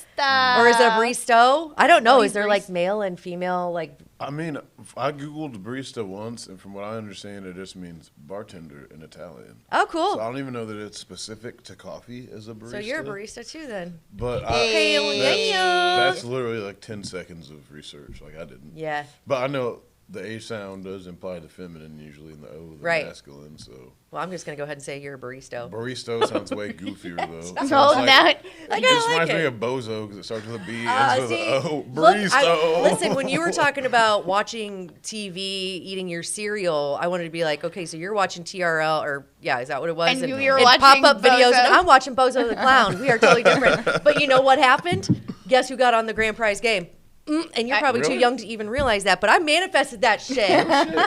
[SPEAKER 3] Or is it a baristo? I don't know. Is there like male and female, like?
[SPEAKER 8] I mean, I Googled barista once, and from what I understand, it just means bartender in Italian.
[SPEAKER 3] Oh, cool.
[SPEAKER 8] So I don't even know that it's specific to coffee as a barista.
[SPEAKER 3] So you're a barista too, then?
[SPEAKER 8] But that's literally like 10 seconds of research. Like, I didn't.
[SPEAKER 3] Yeah.
[SPEAKER 8] But I know the A sound does imply the feminine usually, and the O the masculine. So.
[SPEAKER 3] Well, I'm just gonna go ahead and say you're a barista.
[SPEAKER 8] Barista sounds way goofier though.
[SPEAKER 2] It
[SPEAKER 8] just reminds me of bozo because it starts with a B, ends with an O. Barista.
[SPEAKER 3] Listen, when you were talking about watching TV, eating your cereal, I wanted to be like, okay, so you're watching TRL, or is that what it was?
[SPEAKER 2] And you were watching
[SPEAKER 3] pop-up videos,
[SPEAKER 2] Bozo.
[SPEAKER 3] and I'm watching Bozo the Clown. We are totally different. But you know what happened? Guess who got on the grand prize game? And you're probably too young to even realize that, but I manifested that shit.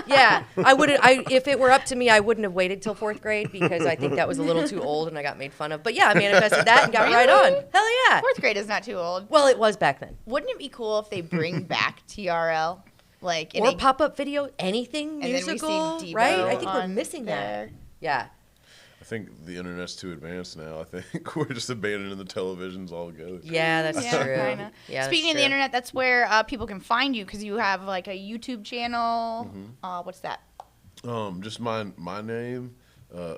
[SPEAKER 3] Yeah, if it were up to me, I wouldn't have waited till 4th grade because I think that was a little too old and I got made fun of. But yeah, I manifested that and got right on. Hell yeah.
[SPEAKER 2] 4th grade is not too old.
[SPEAKER 3] Well, it was back then.
[SPEAKER 2] Wouldn't it be cool if they bring back TRL? Like
[SPEAKER 3] or pop-up video, anything
[SPEAKER 2] and
[SPEAKER 3] musical,
[SPEAKER 2] then we see Devo
[SPEAKER 3] right? I think we're missing that. Yeah.
[SPEAKER 8] I think the internet's too advanced now. I think we're just abandoning the televisions altogether.
[SPEAKER 3] Yeah, that's true.
[SPEAKER 2] Kinda.
[SPEAKER 3] Yeah,
[SPEAKER 2] Speaking of the internet, that's where people can find you because you have like a YouTube channel. What's that?
[SPEAKER 8] Just my name,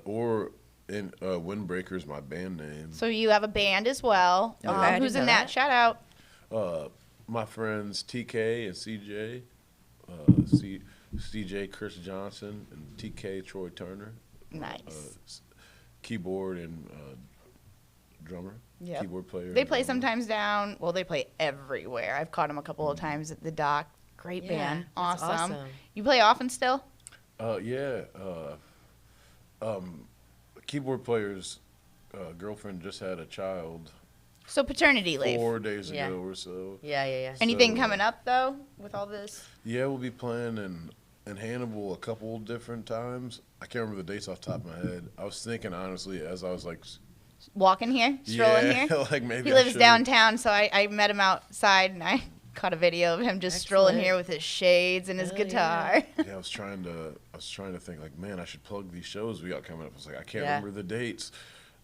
[SPEAKER 8] or in Windbreaker's my band name.
[SPEAKER 2] So you have a band as well.
[SPEAKER 3] Okay,
[SPEAKER 2] Who's in that? Shout out.
[SPEAKER 8] My friends TK and CJ, CJ Chris Johnson and TK Troy Turner.
[SPEAKER 2] Nice.
[SPEAKER 8] Keyboard and drummer.
[SPEAKER 2] Yep.
[SPEAKER 8] Keyboard player.
[SPEAKER 2] They play sometimes down. Well, they play everywhere. I've caught them a couple of times at the dock. Great band.
[SPEAKER 3] That's awesome.
[SPEAKER 2] You play often still?
[SPEAKER 8] Yeah. Keyboard player's girlfriend just had a child.
[SPEAKER 2] So paternity leave.
[SPEAKER 8] 4 days ago or so.
[SPEAKER 3] Yeah.
[SPEAKER 2] Anything coming up though with all this?
[SPEAKER 8] Yeah, we'll be playing in Hannibal a couple different times. I can't remember the dates off the top of my head. I was thinking honestly as I was like
[SPEAKER 2] walking here, strolling here.
[SPEAKER 8] Like maybe
[SPEAKER 2] he lives downtown, so I met him outside and I caught a video of him just strolling here with his shades and his guitar.
[SPEAKER 8] Yeah, I was trying to think like, man, I should plug these shows we got coming up. I was like, I can't remember the dates.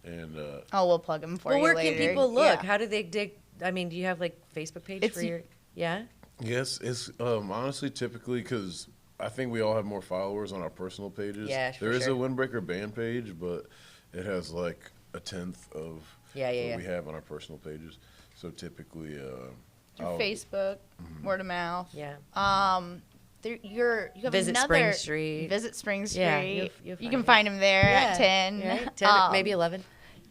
[SPEAKER 8] And
[SPEAKER 2] we'll plug them for you
[SPEAKER 3] where
[SPEAKER 2] later.
[SPEAKER 3] can people look? How do they dig? I mean, do you have like Facebook page for your? Yeah.
[SPEAKER 8] Yes, it's honestly typically because I think we all have more followers on our personal pages.
[SPEAKER 3] Yeah,
[SPEAKER 8] there is a Windbreaker band page, but it has like a 1/10 of what we have on our personal pages. So typically,
[SPEAKER 2] through Facebook, word of mouth.
[SPEAKER 3] Yeah.
[SPEAKER 2] You have
[SPEAKER 3] Visit
[SPEAKER 2] another
[SPEAKER 3] Spring Street.
[SPEAKER 2] Visit Spring Street.
[SPEAKER 3] Yeah,
[SPEAKER 2] you can find him there at 10.
[SPEAKER 3] Right? 10, maybe 11.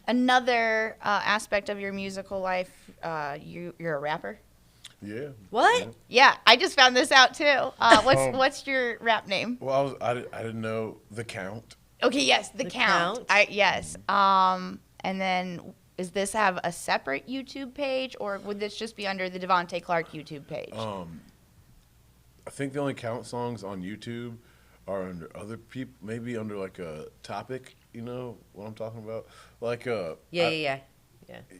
[SPEAKER 2] Another aspect of your musical life, you're a rapper.
[SPEAKER 8] Yeah.
[SPEAKER 3] What?
[SPEAKER 2] Yeah, I just found this out too. What's your rap name?
[SPEAKER 8] Well, I didn't know The Count.
[SPEAKER 2] Okay, yes, The Count. Yes. And then does this have a separate YouTube page, or would this just be under the Devonte Clark YouTube page?
[SPEAKER 8] I think the only Count songs on YouTube are under other people, maybe under like a topic. You know what I'm talking about? Like
[SPEAKER 3] Yeah.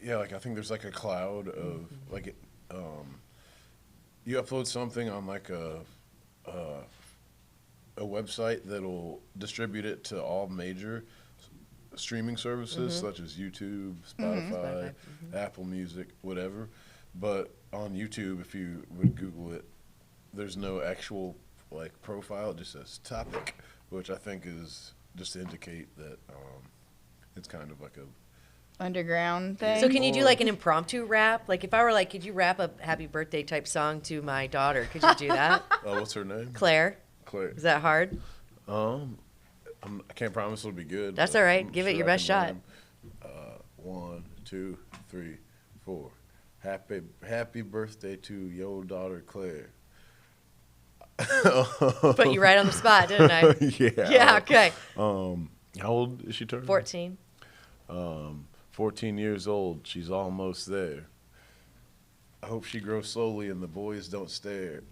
[SPEAKER 8] Yeah, like I think there's like a cloud of like you upload something on like a website that'll distribute it to all major streaming services such as YouTube, Spotify, Apple Music, whatever. But on YouTube, if you would Google it, there's no actual like profile, it just says topic, which I think is just to indicate that it's kind of like a
[SPEAKER 2] underground thing.
[SPEAKER 3] So can you do like an impromptu rap? Like if I were like, could you rap a happy birthday type song to my daughter? Could you do that?
[SPEAKER 8] what's her name?
[SPEAKER 3] Claire.
[SPEAKER 8] Claire.
[SPEAKER 3] Is that hard?
[SPEAKER 8] I can't promise it'll be good.
[SPEAKER 3] That's all right. Give it your best shot.
[SPEAKER 8] 1, 2, 3, 4. Happy birthday to your daughter Claire.
[SPEAKER 3] Put you right on the spot, didn't I?
[SPEAKER 8] Yeah.
[SPEAKER 3] Yeah. Okay.
[SPEAKER 8] How old is she turning?
[SPEAKER 3] 14.
[SPEAKER 8] 14 years old. She's almost there. I hope she grows slowly and the boys don't stare.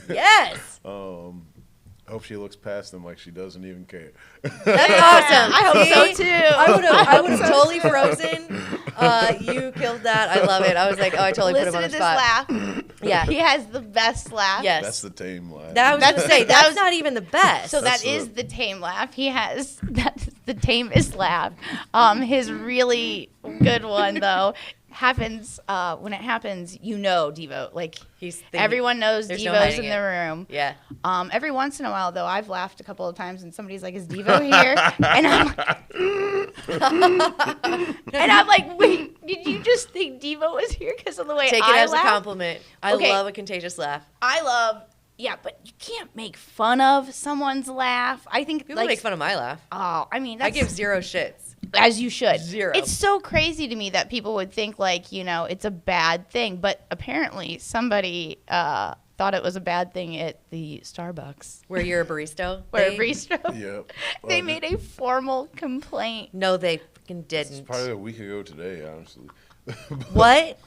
[SPEAKER 3] Yes.
[SPEAKER 8] I hope she looks past them like she doesn't even care.
[SPEAKER 3] That's awesome.
[SPEAKER 2] I hope so,
[SPEAKER 3] See?
[SPEAKER 2] too.
[SPEAKER 3] I would have totally frozen. You killed that. I love it. I was like, oh, I totally
[SPEAKER 2] Listen
[SPEAKER 3] put him
[SPEAKER 2] to
[SPEAKER 3] on the
[SPEAKER 2] this
[SPEAKER 3] spot.
[SPEAKER 2] laugh.
[SPEAKER 3] Yeah.
[SPEAKER 2] He has the best laugh.
[SPEAKER 3] Yes.
[SPEAKER 8] That's the tame laugh.
[SPEAKER 3] That I was going to say, that's not even the best.
[SPEAKER 2] So
[SPEAKER 8] That's
[SPEAKER 2] that is
[SPEAKER 8] the-
[SPEAKER 2] the tame laugh. He has that's the tamest laugh. His really good one though happens when it happens. You know, Devo. Like
[SPEAKER 3] He's thinking-
[SPEAKER 2] everyone knows
[SPEAKER 3] there's no
[SPEAKER 2] Devo's
[SPEAKER 3] hiding
[SPEAKER 2] in the room.
[SPEAKER 3] Yeah.
[SPEAKER 2] Every once in a while though, I've laughed a couple of times and somebody's like, "Is Devo here?" And I'm like, "Wait, did you just think Devo was here because of the way
[SPEAKER 3] Take
[SPEAKER 2] I
[SPEAKER 3] it as
[SPEAKER 2] laugh?"
[SPEAKER 3] a compliment. I
[SPEAKER 2] Okay.
[SPEAKER 3] love a contagious laugh.
[SPEAKER 2] I love. Yeah, but you can't make fun of someone's laugh. I think
[SPEAKER 3] People
[SPEAKER 2] like
[SPEAKER 3] make fun of my laugh.
[SPEAKER 2] Oh, I mean,
[SPEAKER 3] I
[SPEAKER 2] that's,
[SPEAKER 3] give zero shits.
[SPEAKER 2] as you should.
[SPEAKER 3] Zero.
[SPEAKER 2] It's so crazy to me that people would think like, it's a bad thing, but apparently somebody thought it was a bad thing at the Starbucks.
[SPEAKER 3] Where you're a barista.
[SPEAKER 2] Where
[SPEAKER 3] They-
[SPEAKER 2] a bistro,
[SPEAKER 8] Yep.
[SPEAKER 2] they made a formal complaint.
[SPEAKER 3] No, they fucking
[SPEAKER 8] It's
[SPEAKER 3] didn't.
[SPEAKER 8] probably a week ago today, honestly.
[SPEAKER 3] What?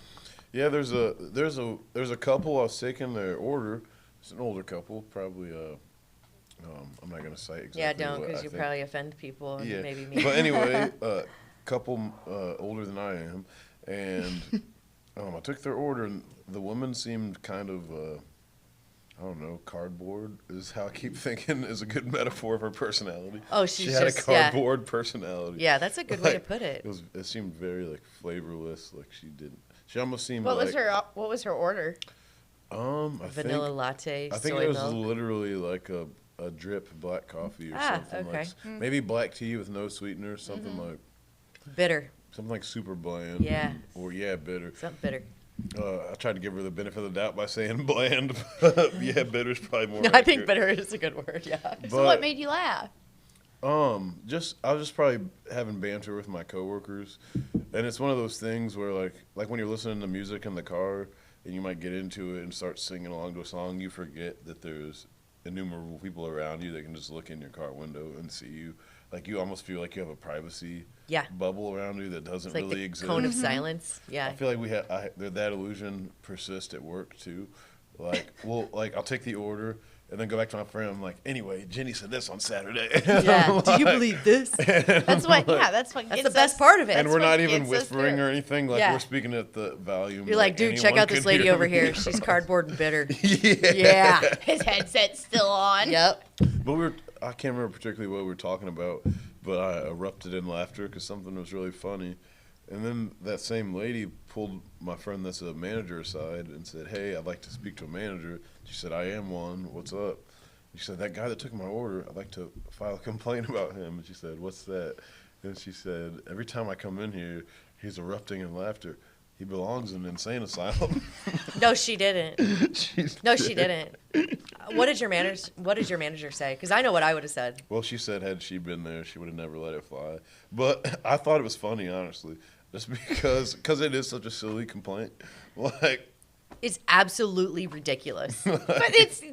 [SPEAKER 8] Yeah, there's a couple. I was taking their order. It's an older couple, probably. I'm not gonna cite exactly.
[SPEAKER 3] Yeah, don't,
[SPEAKER 8] what
[SPEAKER 3] because
[SPEAKER 8] I
[SPEAKER 3] you
[SPEAKER 8] think.
[SPEAKER 3] probably offend people and
[SPEAKER 8] Yeah.
[SPEAKER 3] maybe me.
[SPEAKER 8] But anyway, couple older than I am, and I took their order, and the woman seemed kind of, I don't know, cardboard is how I keep thinking is a good metaphor of her personality.
[SPEAKER 3] Oh,
[SPEAKER 8] she
[SPEAKER 3] she's
[SPEAKER 8] had
[SPEAKER 3] just-
[SPEAKER 8] a
[SPEAKER 3] yeah.
[SPEAKER 8] cardboard personality.
[SPEAKER 3] Yeah, that's a good way to
[SPEAKER 8] Like,
[SPEAKER 3] put it.
[SPEAKER 8] It seemed very like flavorless. Like she didn't. She almost seemed
[SPEAKER 2] What
[SPEAKER 8] like.
[SPEAKER 2] was her order?
[SPEAKER 8] I
[SPEAKER 3] Vanilla
[SPEAKER 8] think,
[SPEAKER 3] latte,
[SPEAKER 8] I think
[SPEAKER 3] soy
[SPEAKER 8] it was
[SPEAKER 3] milk.
[SPEAKER 8] literally like a drip black coffee or
[SPEAKER 3] Ah,
[SPEAKER 8] something
[SPEAKER 3] okay.
[SPEAKER 8] like maybe black tea with no sweetener, something
[SPEAKER 3] Bitter.
[SPEAKER 8] like super bland.
[SPEAKER 3] Yeah.
[SPEAKER 8] Or bitter.
[SPEAKER 3] Something bitter.
[SPEAKER 8] I tried to give her the benefit of the doubt by saying bland. But yeah, bitter's probably more.
[SPEAKER 3] I think
[SPEAKER 8] accurate.
[SPEAKER 3] bitter is a good word, yeah.
[SPEAKER 2] So what
[SPEAKER 8] But,
[SPEAKER 2] made you laugh?
[SPEAKER 8] I was just probably having banter with my coworkers, and it's one of those things where like when you're listening to music in the car and you might get into it and start singing along to a song, you forget that there's innumerable people around you that can just look in your car window and see you. Like you almost feel like you have a privacy
[SPEAKER 3] Yeah.
[SPEAKER 8] bubble around you that doesn't
[SPEAKER 3] It's like
[SPEAKER 8] really
[SPEAKER 3] the
[SPEAKER 8] exist.
[SPEAKER 3] cone of silence. Yeah.
[SPEAKER 8] I feel like that illusion persists at work too. Like, I'll take the order and then go back to my friend. I'm like, anyway, Jenny said this on Saturday.
[SPEAKER 3] Yeah. Do you believe this?
[SPEAKER 2] That's what. Yeah, that's what.
[SPEAKER 3] That's
[SPEAKER 2] gets
[SPEAKER 3] the best
[SPEAKER 2] us-
[SPEAKER 3] part of it.
[SPEAKER 8] And
[SPEAKER 2] That's
[SPEAKER 8] we're
[SPEAKER 2] what
[SPEAKER 8] not even
[SPEAKER 2] gets us
[SPEAKER 8] whispering
[SPEAKER 2] through.
[SPEAKER 8] or anything. Like
[SPEAKER 3] Yeah.
[SPEAKER 8] we're speaking at the volume.
[SPEAKER 3] You're like, dude, check
[SPEAKER 8] anyone
[SPEAKER 3] out this
[SPEAKER 8] can
[SPEAKER 3] lady
[SPEAKER 8] hear
[SPEAKER 3] over
[SPEAKER 8] me."
[SPEAKER 3] here. She's cardboard and bitter.
[SPEAKER 8] Yeah.
[SPEAKER 2] His headset's still on.
[SPEAKER 3] Yep.
[SPEAKER 8] But I can't remember particularly what we were talking about, but I erupted in laughter because something was really funny. And then that same lady pulled my friend that's a manager aside and said, "Hey, I'd like to speak to a manager." She said, "I am one. What's up?" She said, "That guy that took my order, I'd like to file a complaint about him." And she said, "What's that?" And she said, "Every time I come in here, he's erupting in laughter. He belongs in an insane asylum."
[SPEAKER 3] No, she didn't.
[SPEAKER 8] She's
[SPEAKER 3] No, she didn't. What did your manager say? Because I know what I would have said.
[SPEAKER 8] Well, she said had she been there, she would have never let it fly. But I thought it was funny, honestly, just because it is such a silly complaint. Like,
[SPEAKER 3] It's absolutely ridiculous.
[SPEAKER 2] But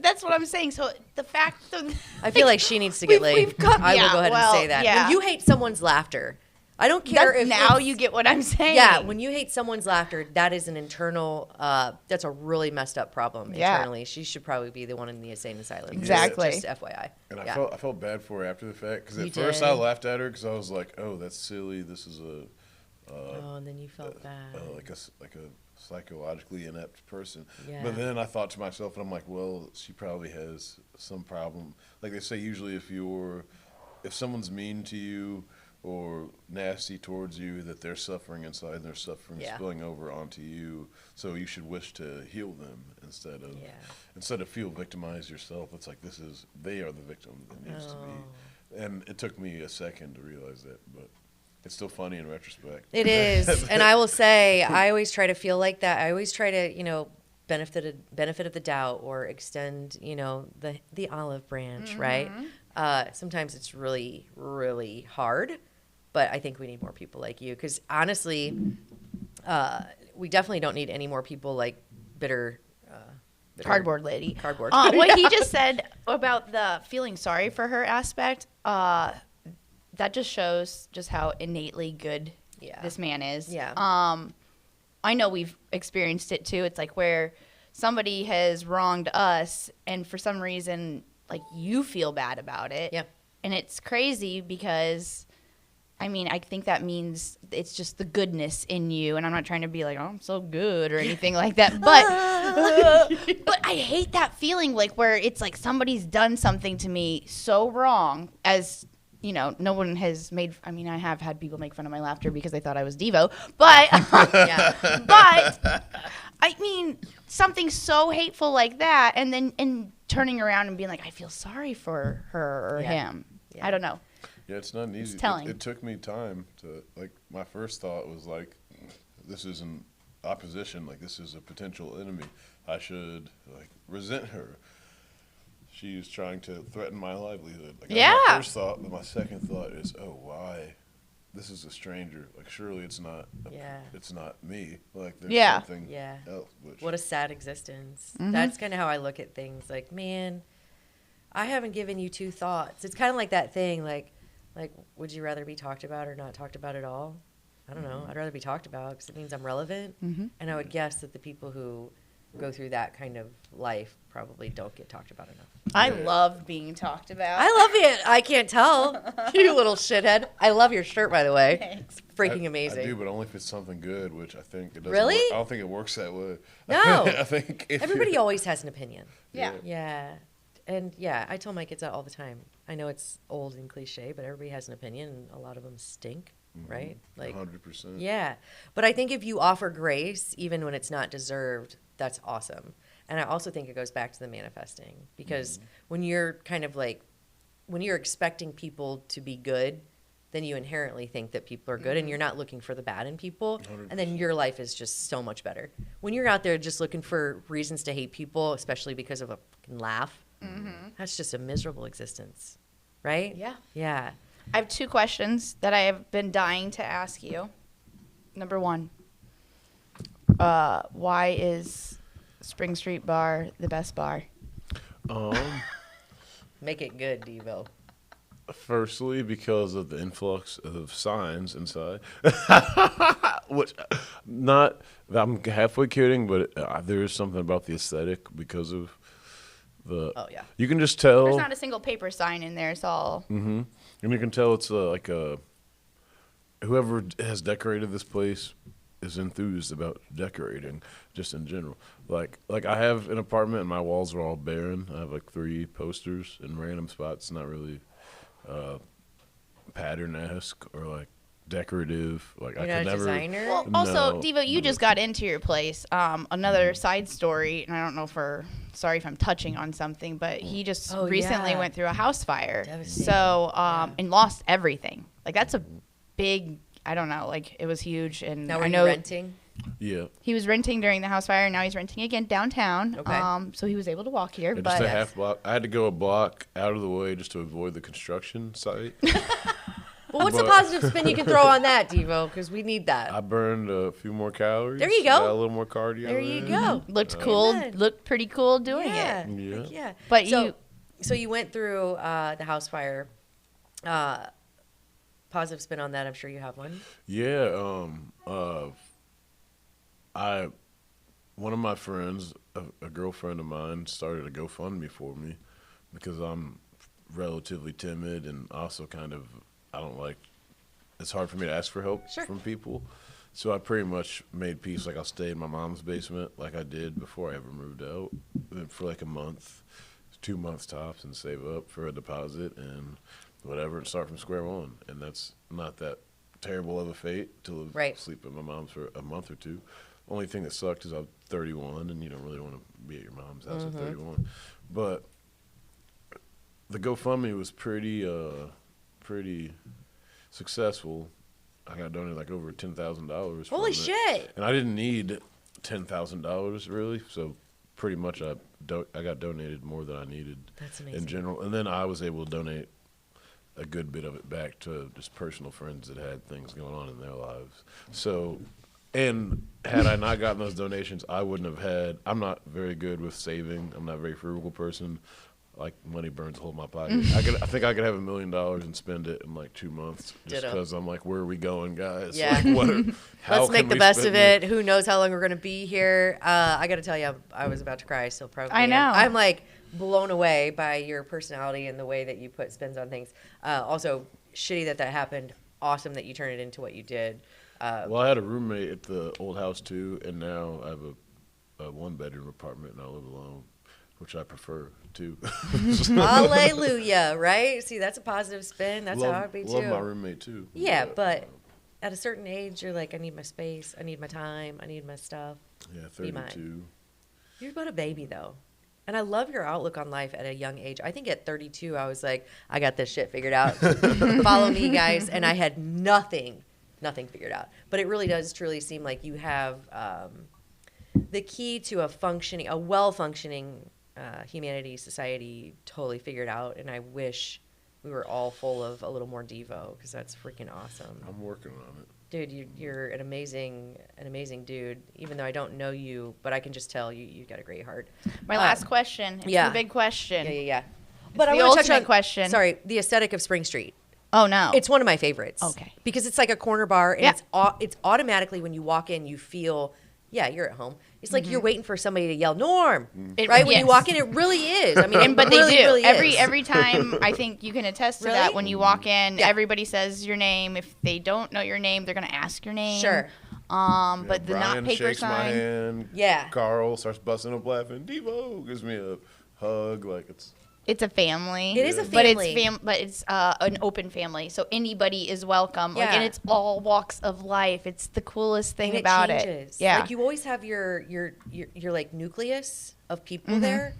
[SPEAKER 2] that's what I'm saying. So the fact that
[SPEAKER 3] I feel like she needs to get laid.
[SPEAKER 2] we've come-
[SPEAKER 3] I will
[SPEAKER 2] yeah,
[SPEAKER 3] go ahead
[SPEAKER 2] well,
[SPEAKER 3] and say that.
[SPEAKER 2] yeah.
[SPEAKER 3] When you hate someone's laughter, I don't care if
[SPEAKER 2] now
[SPEAKER 3] it's-
[SPEAKER 2] you get what I'm saying.
[SPEAKER 3] Yeah, when you hate someone's laughter, that is an internal. That's a really messed up problem
[SPEAKER 2] Yeah.
[SPEAKER 3] internally. She should probably be the one in the insane asylum.
[SPEAKER 2] Exactly.
[SPEAKER 3] Just FYI.
[SPEAKER 8] and
[SPEAKER 3] Yeah.
[SPEAKER 8] I felt bad for her after the fact because
[SPEAKER 3] You
[SPEAKER 8] at first
[SPEAKER 3] did.
[SPEAKER 8] I laughed at her because I was like, "Oh, that's silly. This is
[SPEAKER 3] Oh, and then you felt bad.
[SPEAKER 8] like a psychologically inept person."
[SPEAKER 3] Yeah.
[SPEAKER 8] But then I thought to myself, and I'm like, "Well, she probably has some problem." Like they say, usually if someone's mean to you or nasty towards you, that they're suffering inside and their suffering
[SPEAKER 3] Yeah.
[SPEAKER 8] spilling over onto you. So you should wish to heal them instead of feel victimized yourself. It's like they are the victim that needs to
[SPEAKER 3] Oh.
[SPEAKER 8] be. And it took me a second to realize that, but it's still funny in retrospect.
[SPEAKER 3] It is, and I will say, I always try to feel like that. I always try to, benefit of the doubt or extend, the olive branch, right? Sometimes it's really, really hard, but I think we need more people like you because honestly, we definitely don't need any more people like bitter
[SPEAKER 2] Cardboard lady.
[SPEAKER 3] Cardboard.
[SPEAKER 2] What he just said about the feeling sorry for her aspect, that just shows just how innately good
[SPEAKER 3] Yeah.
[SPEAKER 2] this man is.
[SPEAKER 3] Yeah.
[SPEAKER 2] I know we've experienced it too. It's like where somebody has wronged us, and for some reason, like, you feel bad about it.
[SPEAKER 3] Yeah.
[SPEAKER 2] And it's crazy because, I mean, I think that means it's just the goodness in you. And I'm not trying to be like, oh, I'm so good or anything like that. But I hate that feeling, like, where it's like somebody's done something to me so wrong, as, you know, no one has made, I mean, I have had people make fun of my laughter because they thought I was Devo. But,
[SPEAKER 3] Yeah.
[SPEAKER 2] but, I mean, something so hateful like that, and then turning around and being like, I feel sorry for her or
[SPEAKER 3] Yeah.
[SPEAKER 2] him.
[SPEAKER 3] Yeah.
[SPEAKER 2] I don't know.
[SPEAKER 8] Yeah, it's not easy.
[SPEAKER 2] telling.
[SPEAKER 8] It took me time to, like, my first thought was like, this isn't opposition, like, this is a potential enemy. I should, like, resent her. She's trying to threaten my livelihood. Like,
[SPEAKER 2] Yeah.
[SPEAKER 8] That was my first thought, but my second thought is, oh, why? This is a stranger. Like, surely it's not.
[SPEAKER 3] Yeah.
[SPEAKER 8] It's not me. Like, there's
[SPEAKER 2] Yeah.
[SPEAKER 8] something
[SPEAKER 3] Yeah.
[SPEAKER 8] else. Which,
[SPEAKER 3] What a sad existence.
[SPEAKER 2] Mm-hmm.
[SPEAKER 3] That's kind of how I look at things. Like, man, I haven't given you two thoughts. It's kind of like that thing, like, would you rather be talked about or not talked about at all? I don't know. I'd rather be talked about because it means I'm relevant.
[SPEAKER 2] Mm-hmm.
[SPEAKER 3] And I would guess that the people who go through that kind of life probably don't get talked about enough.
[SPEAKER 2] I love being talked about.
[SPEAKER 3] I love it. I can't tell. You little shithead. I love your shirt, by the way.
[SPEAKER 2] Thanks.
[SPEAKER 3] It's freaking
[SPEAKER 8] I
[SPEAKER 3] amazing.
[SPEAKER 8] do, but only if it's something good, which I think it doesn't.
[SPEAKER 3] Really?
[SPEAKER 8] Work. I don't think it works that way.
[SPEAKER 3] No.
[SPEAKER 8] I think if
[SPEAKER 3] Everybody
[SPEAKER 8] you're-
[SPEAKER 3] always has an opinion.
[SPEAKER 2] Yeah.
[SPEAKER 3] Yeah. And yeah, I tell my kids that all the time. I know it's old and cliche, but everybody has an opinion, and a lot of them stink, right? Like,
[SPEAKER 8] 100%.
[SPEAKER 3] yeah. But I think if you offer grace, even when it's not deserved, that's awesome. And I also think it goes back to the manifesting, because when you're kind of like, when you're expecting people to be good, then you inherently think that people are good, and you're not looking for the bad in people, and then your life is just so much better. When you're out there just looking for reasons to hate people, especially because of a fucking laugh, that's just a miserable existence, right?
[SPEAKER 2] Yeah.
[SPEAKER 3] Yeah.
[SPEAKER 2] I have 2 questions that I have been dying to ask you. Number 1, why is Spring Street Bar the best bar?
[SPEAKER 3] Make it good, Devo.
[SPEAKER 8] Firstly, because of the influx of signs inside, which not I'm halfway kidding, but there is something about the aesthetic because of the.
[SPEAKER 3] Oh, yeah.
[SPEAKER 8] You can just tell.
[SPEAKER 2] There's not a single paper sign in there. It's all.
[SPEAKER 8] And you can tell it's like a whoever has decorated this place is enthused about decorating, just in general. Like I have an apartment and my walls are all barren. I have like 3 posters in random spots, not really pattern-esque or like decorative. Like
[SPEAKER 3] You're
[SPEAKER 8] I
[SPEAKER 3] not
[SPEAKER 8] could
[SPEAKER 3] a
[SPEAKER 8] never.
[SPEAKER 3] designer?
[SPEAKER 2] Well, also,
[SPEAKER 8] No.
[SPEAKER 2] Devo, you just got into your place. Another side story, and I don't know sorry if I'm touching on something, but he just
[SPEAKER 3] Oh,
[SPEAKER 2] recently
[SPEAKER 3] yeah.
[SPEAKER 2] went through a house fire.
[SPEAKER 3] Devastating.
[SPEAKER 2] So, and lost everything. Like, that's a big, I don't know, like, it was huge. And
[SPEAKER 3] Now,
[SPEAKER 2] I
[SPEAKER 3] were you
[SPEAKER 2] know
[SPEAKER 3] renting?
[SPEAKER 8] Yeah.
[SPEAKER 2] he was renting during the house fire, and now he's renting again downtown.
[SPEAKER 3] Okay.
[SPEAKER 2] So he was able to walk here.
[SPEAKER 8] Just
[SPEAKER 2] But
[SPEAKER 8] a half block. I had to go a block out of the way just to avoid the construction site.
[SPEAKER 3] Well, what's the
[SPEAKER 8] But-
[SPEAKER 3] positive spin you can throw on that, Devo? Because we need that.
[SPEAKER 8] I burned a few more calories.
[SPEAKER 3] There you go.
[SPEAKER 8] Got a little more cardio.
[SPEAKER 3] There you
[SPEAKER 8] in.
[SPEAKER 3] go.
[SPEAKER 2] looked cool,
[SPEAKER 3] Amen.
[SPEAKER 2] looked pretty cool doing
[SPEAKER 3] yeah.
[SPEAKER 2] it.
[SPEAKER 8] Yeah.
[SPEAKER 3] Heck yeah.
[SPEAKER 2] But
[SPEAKER 3] So you went through the house fire. Positive spin on that. I'm sure you have one.
[SPEAKER 8] Yeah, one of my friends, a girlfriend of mine, started a GoFundMe for me because I'm relatively timid and also kind of it's hard for me to ask for help
[SPEAKER 3] Sure.
[SPEAKER 8] from people. So I pretty much made peace. Like I'll stay in my mom's basement like I did before I ever moved out for like a month, 2 months tops, and save up for a deposit and whatever and start from square one. And that's not that terrible of a fate to
[SPEAKER 3] Right.
[SPEAKER 8] sleep at my mom's for a month or 2. Only thing that sucked is I'm 31 and you don't really want to be at your mom's house at 31. But the GoFundMe was pretty successful. I got donated like over $10,000. from
[SPEAKER 3] Holy
[SPEAKER 8] it.
[SPEAKER 3] shit.
[SPEAKER 8] And I didn't need $10,000 really, so pretty much I got donated more than I needed
[SPEAKER 3] That's
[SPEAKER 8] in
[SPEAKER 3] amazing.
[SPEAKER 8] general. And then I was able to donate a good bit of it back to just personal friends that had things going on in their lives. So, and had I not gotten those donations, I wouldn't have had. I'm not very good with saving. I'm not a very frugal person. like money burns a hole in my pocket. I think I could have $1 million and spend it in like 2 months, just
[SPEAKER 3] Ditto.
[SPEAKER 8] because I'm like, where are we going, guys?
[SPEAKER 3] Yeah.
[SPEAKER 8] Like, how
[SPEAKER 3] Let's make
[SPEAKER 8] can
[SPEAKER 3] the
[SPEAKER 8] we
[SPEAKER 3] best
[SPEAKER 8] spend
[SPEAKER 3] of it. Who knows how long we're going to be here? I got to tell you, I was about to cry, so probably.
[SPEAKER 2] I know.
[SPEAKER 3] I'm like blown away by your personality and the way that you put spins on things. Also, shitty that happened. Awesome that you turned it into what you did.
[SPEAKER 8] Well, I had a roommate at the old house too, and now I have a 1-bedroom apartment and I live alone, which I prefer too.
[SPEAKER 3] Hallelujah, right? See, that's a positive spin. That's how I'd be too.
[SPEAKER 8] Love my roommate too.
[SPEAKER 3] Yeah, but at a certain age, you're like, I need my space, I need my time, I need my stuff.
[SPEAKER 8] Yeah,
[SPEAKER 3] Be mine.
[SPEAKER 8] 32.
[SPEAKER 3] You're about a baby though. And I love your outlook on life at a young age. I think at 32, I was like, I got this shit figured out. Follow me, guys. And I had nothing figured out. But it really does truly seem like you have the key to a well-functioning humanity, society totally figured out. And I wish we were all full of a little more Devo, because that's freaking awesome.
[SPEAKER 8] I'm working on it.
[SPEAKER 3] Dude, you're an amazing dude. Even though I don't know you, but I can just tell you got a great heart.
[SPEAKER 2] My last question. It's the big question.
[SPEAKER 3] Yeah. But I
[SPEAKER 2] the
[SPEAKER 3] want to touch
[SPEAKER 2] ultimate
[SPEAKER 3] on
[SPEAKER 2] question.
[SPEAKER 3] Sorry, the aesthetic of Spring Street.
[SPEAKER 2] Oh no.
[SPEAKER 3] It's one of my favorites.
[SPEAKER 2] Okay.
[SPEAKER 3] Because it's like a corner bar, and
[SPEAKER 2] Yeah.
[SPEAKER 3] it's automatically when you walk in, you feel, yeah, you're at home. It's like you're waiting for somebody to yell Norm, right? When you
[SPEAKER 2] yes.
[SPEAKER 3] walk in, it really is. I mean,
[SPEAKER 2] But
[SPEAKER 3] it
[SPEAKER 2] they
[SPEAKER 3] really,
[SPEAKER 2] do
[SPEAKER 3] really is.
[SPEAKER 2] every time. I think you can attest to
[SPEAKER 3] Really?
[SPEAKER 2] that. When you walk in,
[SPEAKER 3] Yeah.
[SPEAKER 2] everybody says your name. If they don't know your name, they're gonna ask your name.
[SPEAKER 3] Sure.
[SPEAKER 2] But the
[SPEAKER 8] Brian
[SPEAKER 2] not paper
[SPEAKER 8] shakes my
[SPEAKER 2] sign.
[SPEAKER 8] hand.
[SPEAKER 3] Yeah.
[SPEAKER 8] Carl starts busting up laughing. Devo gives me a hug. Like
[SPEAKER 2] It's a family.
[SPEAKER 3] It is a
[SPEAKER 2] But
[SPEAKER 3] family.
[SPEAKER 2] it's an open family, so anybody is welcome. Like,
[SPEAKER 3] Yeah.
[SPEAKER 2] and it's all walks of life. It's the coolest thing
[SPEAKER 3] And
[SPEAKER 2] about
[SPEAKER 3] changes.
[SPEAKER 2] it. Yeah.
[SPEAKER 3] Like you always have your like nucleus of people
[SPEAKER 2] Mm-hmm.
[SPEAKER 3] there,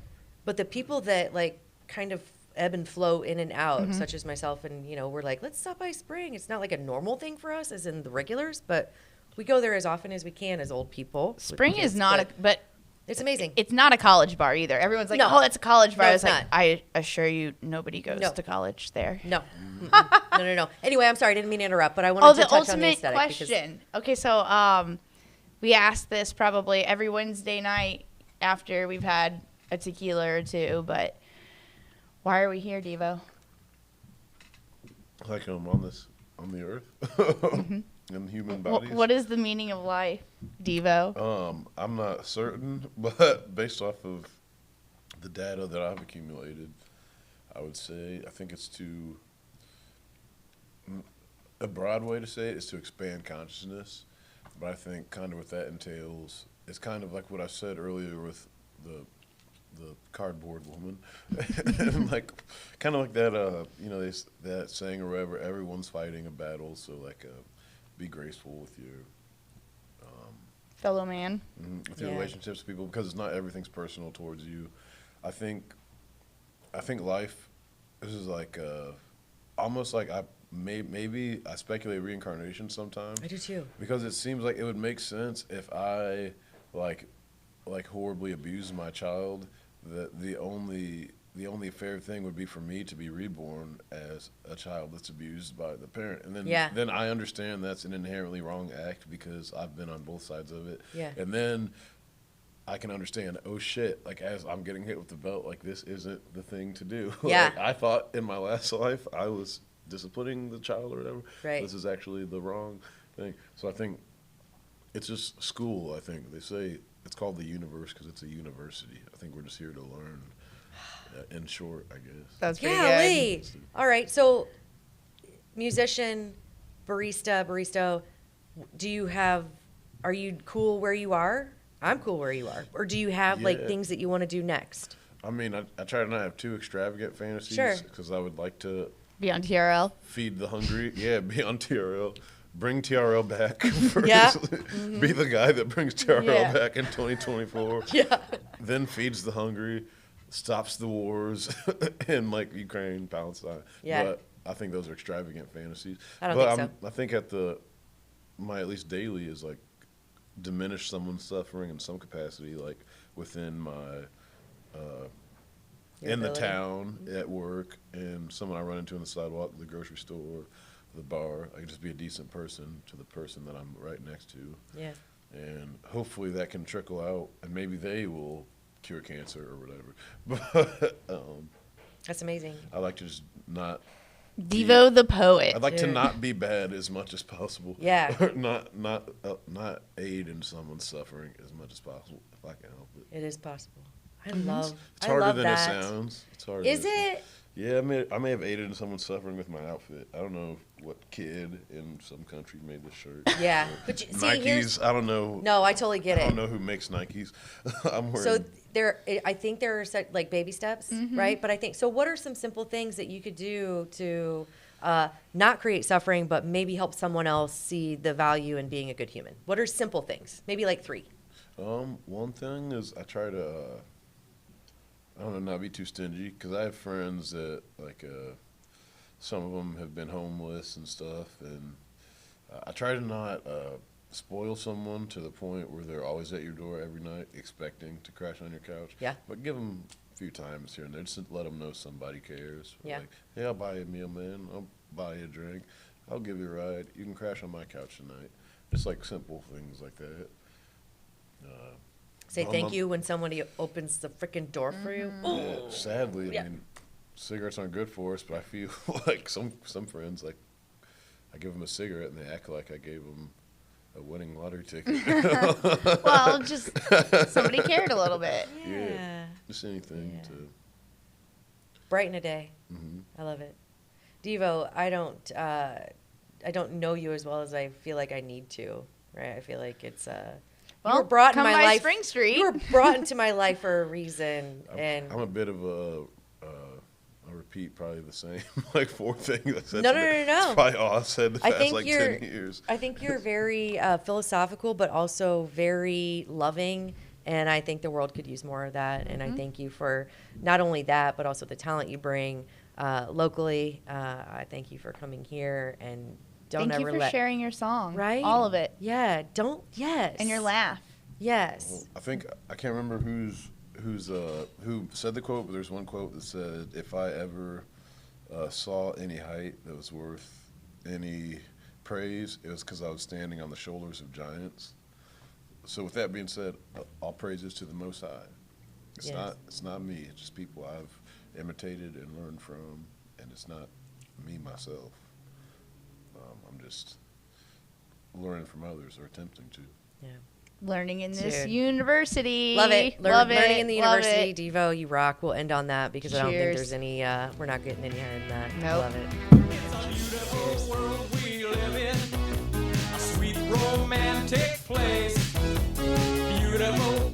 [SPEAKER 3] but the people that like kind of ebb and flow in and out,
[SPEAKER 2] Mm-hmm.
[SPEAKER 3] such as myself, and we're like, let's stop by Spring. It's not like a normal thing for us, as in the regulars, but we go there as often as we can as old people. with
[SPEAKER 2] Spring
[SPEAKER 3] kids,
[SPEAKER 2] is not but
[SPEAKER 3] it's amazing.
[SPEAKER 2] it's not a college bar either. Everyone's like,
[SPEAKER 3] No.
[SPEAKER 2] oh, it's a college bar.
[SPEAKER 3] No,
[SPEAKER 2] I was
[SPEAKER 3] it's
[SPEAKER 2] like,
[SPEAKER 3] not.
[SPEAKER 2] I assure you, nobody goes
[SPEAKER 3] No.
[SPEAKER 2] to college there.
[SPEAKER 3] No. No. Anyway, I'm sorry, I didn't mean to interrupt, but I wanted
[SPEAKER 2] Oh,
[SPEAKER 3] to
[SPEAKER 2] the
[SPEAKER 3] touch on the
[SPEAKER 2] ultimate
[SPEAKER 3] aesthetic.
[SPEAKER 2] question. Okay, so we ask this probably every Wednesday night after we've had a tequila or two, but why are we here, Devo?
[SPEAKER 8] I'm on the earth. In human bodies.
[SPEAKER 2] What is the meaning of life, Devo?
[SPEAKER 8] I'm not certain, but based off of the data that I've accumulated, I would say I think it's a broad way to say it is to expand consciousness. But I think kind of what that entails is kind of like what I said earlier with the cardboard woman, and like kind of like that that saying or whatever, everyone's fighting a battle, so like be graceful with your
[SPEAKER 2] Fellow man.
[SPEAKER 8] with your relationships with people, because it's not everything's personal towards you. I think life, this is like almost like maybe I speculate reincarnation sometimes.
[SPEAKER 3] I do too.
[SPEAKER 8] Because it seems like it would make sense if I like horribly abused my child, that the only fair thing would be for me to be reborn as a child that's abused by the parent. And then I understand that's an inherently wrong act because I've been on both sides of it.
[SPEAKER 3] Yeah.
[SPEAKER 8] And then I can understand, oh shit, like as I'm getting hit with the belt, like this isn't the thing to do.
[SPEAKER 3] Yeah.
[SPEAKER 8] Like, I thought in my last life I was disciplining the child or whatever.
[SPEAKER 3] Right.
[SPEAKER 8] This is actually the wrong thing. So I think it's just school, I think. They say it's called the universe because it's a university. I think we're just here to learn. In short, I guess.
[SPEAKER 2] That's pretty
[SPEAKER 3] Golly.
[SPEAKER 2] good.
[SPEAKER 3] All right. So, musician, barista, are you cool where you are? I'm cool where you are. Or do you have like
[SPEAKER 8] Yeah.
[SPEAKER 3] things that you want to do next?
[SPEAKER 8] I mean, I try to not have too extravagant fantasies.
[SPEAKER 3] Sure.
[SPEAKER 8] Because I would like to
[SPEAKER 2] Be on TRL.
[SPEAKER 8] feed the hungry. Yeah, be on TRL. Bring TRL back. First.
[SPEAKER 3] Yeah.
[SPEAKER 8] Be the guy that brings TRL
[SPEAKER 2] Yeah.
[SPEAKER 8] back in 2024.
[SPEAKER 3] Yeah.
[SPEAKER 8] Then feeds the hungry, stops the wars in like Ukraine, Palestine.
[SPEAKER 3] Yeah.
[SPEAKER 8] But I think those are extravagant fantasies.
[SPEAKER 3] I don't
[SPEAKER 8] but
[SPEAKER 3] think
[SPEAKER 8] I think my at least daily is like diminish someone's suffering in some capacity, like within my
[SPEAKER 3] Your
[SPEAKER 8] in the
[SPEAKER 3] ability.
[SPEAKER 8] town, at work, and someone I run into on the sidewalk, the grocery store, the bar. I can just be a decent person to the person that I'm right next to.
[SPEAKER 3] Yeah.
[SPEAKER 8] And hopefully that can trickle out, and maybe they will cure cancer or whatever. But
[SPEAKER 3] That's amazing.
[SPEAKER 8] I like to just not.
[SPEAKER 2] Devo the poet.
[SPEAKER 8] I'd like to not be bad as much as possible.
[SPEAKER 3] Yeah.
[SPEAKER 8] Or not aid in someone's suffering as much as possible if I can help it.
[SPEAKER 3] It is possible. I love.
[SPEAKER 8] It's
[SPEAKER 3] I
[SPEAKER 8] harder
[SPEAKER 3] love
[SPEAKER 8] than
[SPEAKER 3] that.
[SPEAKER 8] it sounds. It's harder.
[SPEAKER 3] Is
[SPEAKER 8] than
[SPEAKER 3] it?
[SPEAKER 8] Yeah, I may have aided in someone's suffering with my outfit. I don't know what kid in some country made this shirt.
[SPEAKER 3] Yeah, but see,
[SPEAKER 8] Nikes. I don't know.
[SPEAKER 3] No, I totally get
[SPEAKER 8] I
[SPEAKER 3] it.
[SPEAKER 8] don't know who makes Nikes. I'm wearing.
[SPEAKER 3] So I think there are like baby steps, right? But I think so. What are some simple things that you could do to not create suffering, but maybe help someone else see the value in being a good human? What are simple things? Maybe like 3.
[SPEAKER 8] One thing is I try to. I don't know, not be too stingy, because I have friends that, like, some of them have been homeless and stuff, and I try to not spoil someone to the point where they're always at your door every night expecting to crash on your couch.
[SPEAKER 3] Yeah.
[SPEAKER 8] But give them a few times here and there, just to let them know somebody cares.
[SPEAKER 3] Yeah.
[SPEAKER 8] Like, hey, I'll buy you a meal, man. I'll buy you a drink. I'll give you a ride. You can crash on my couch tonight. Just, like, simple things like that.
[SPEAKER 3] Say thank you when somebody opens the freaking door for you.
[SPEAKER 8] Yeah, sadly,
[SPEAKER 3] Yeah.
[SPEAKER 8] I mean, cigarettes aren't good for us, but I feel like some friends, like, I give them a cigarette and they act like I gave them a winning lottery ticket.
[SPEAKER 2] Well, just somebody cared a little bit.
[SPEAKER 3] Yeah.
[SPEAKER 8] Just anything
[SPEAKER 3] Yeah.
[SPEAKER 8] to.
[SPEAKER 3] Brighten a day.
[SPEAKER 8] Mhm.
[SPEAKER 3] I love it. Devo, I don't know you as well as I feel like I need to. Right? I feel like it's you
[SPEAKER 2] Well,
[SPEAKER 3] were brought
[SPEAKER 2] come
[SPEAKER 3] in my
[SPEAKER 2] by
[SPEAKER 3] life.
[SPEAKER 2] Spring Street.
[SPEAKER 3] You were brought into my life for a reason, and
[SPEAKER 8] I'm a bit of a. I repeat probably the same like 4 things. That's
[SPEAKER 3] No.
[SPEAKER 8] It's probably all I've said the
[SPEAKER 3] I
[SPEAKER 8] past
[SPEAKER 3] think
[SPEAKER 8] like 10 years.
[SPEAKER 3] I think you're very philosophical, but also very loving. And I think the world could use more of that. And I thank you for not only that, but also the talent you bring locally. I thank you for coming here and don't
[SPEAKER 2] Thank you
[SPEAKER 3] ever
[SPEAKER 2] for
[SPEAKER 3] let
[SPEAKER 2] sharing your song.
[SPEAKER 3] right
[SPEAKER 2] All of it.
[SPEAKER 3] Yeah, yes,
[SPEAKER 2] And your laugh.
[SPEAKER 3] Yes,
[SPEAKER 8] I think I can't remember who said the quote, but there's one quote that said, "If I ever saw any height that was worth any praise, it was because I was standing on the shoulders of giants." So with that being said, all praises to the Most High.
[SPEAKER 3] Yes.
[SPEAKER 8] It's not me. It's just people I've imitated and learned from, and it's not me myself. I'm just learning from others or attempting to.
[SPEAKER 3] yeah.
[SPEAKER 2] Learning in this
[SPEAKER 3] Dude.
[SPEAKER 2] university.
[SPEAKER 3] Love it.
[SPEAKER 2] Love it.
[SPEAKER 3] Learning in the
[SPEAKER 2] Love
[SPEAKER 3] university.
[SPEAKER 2] it.
[SPEAKER 3] Devo, you rock. We'll end on that because I don't think
[SPEAKER 2] Cheers.
[SPEAKER 3] there's any, we're not getting any higher than that.
[SPEAKER 2] Nope.
[SPEAKER 3] Love it.
[SPEAKER 9] Beautiful world we live in, a sweet romantic place. Beautiful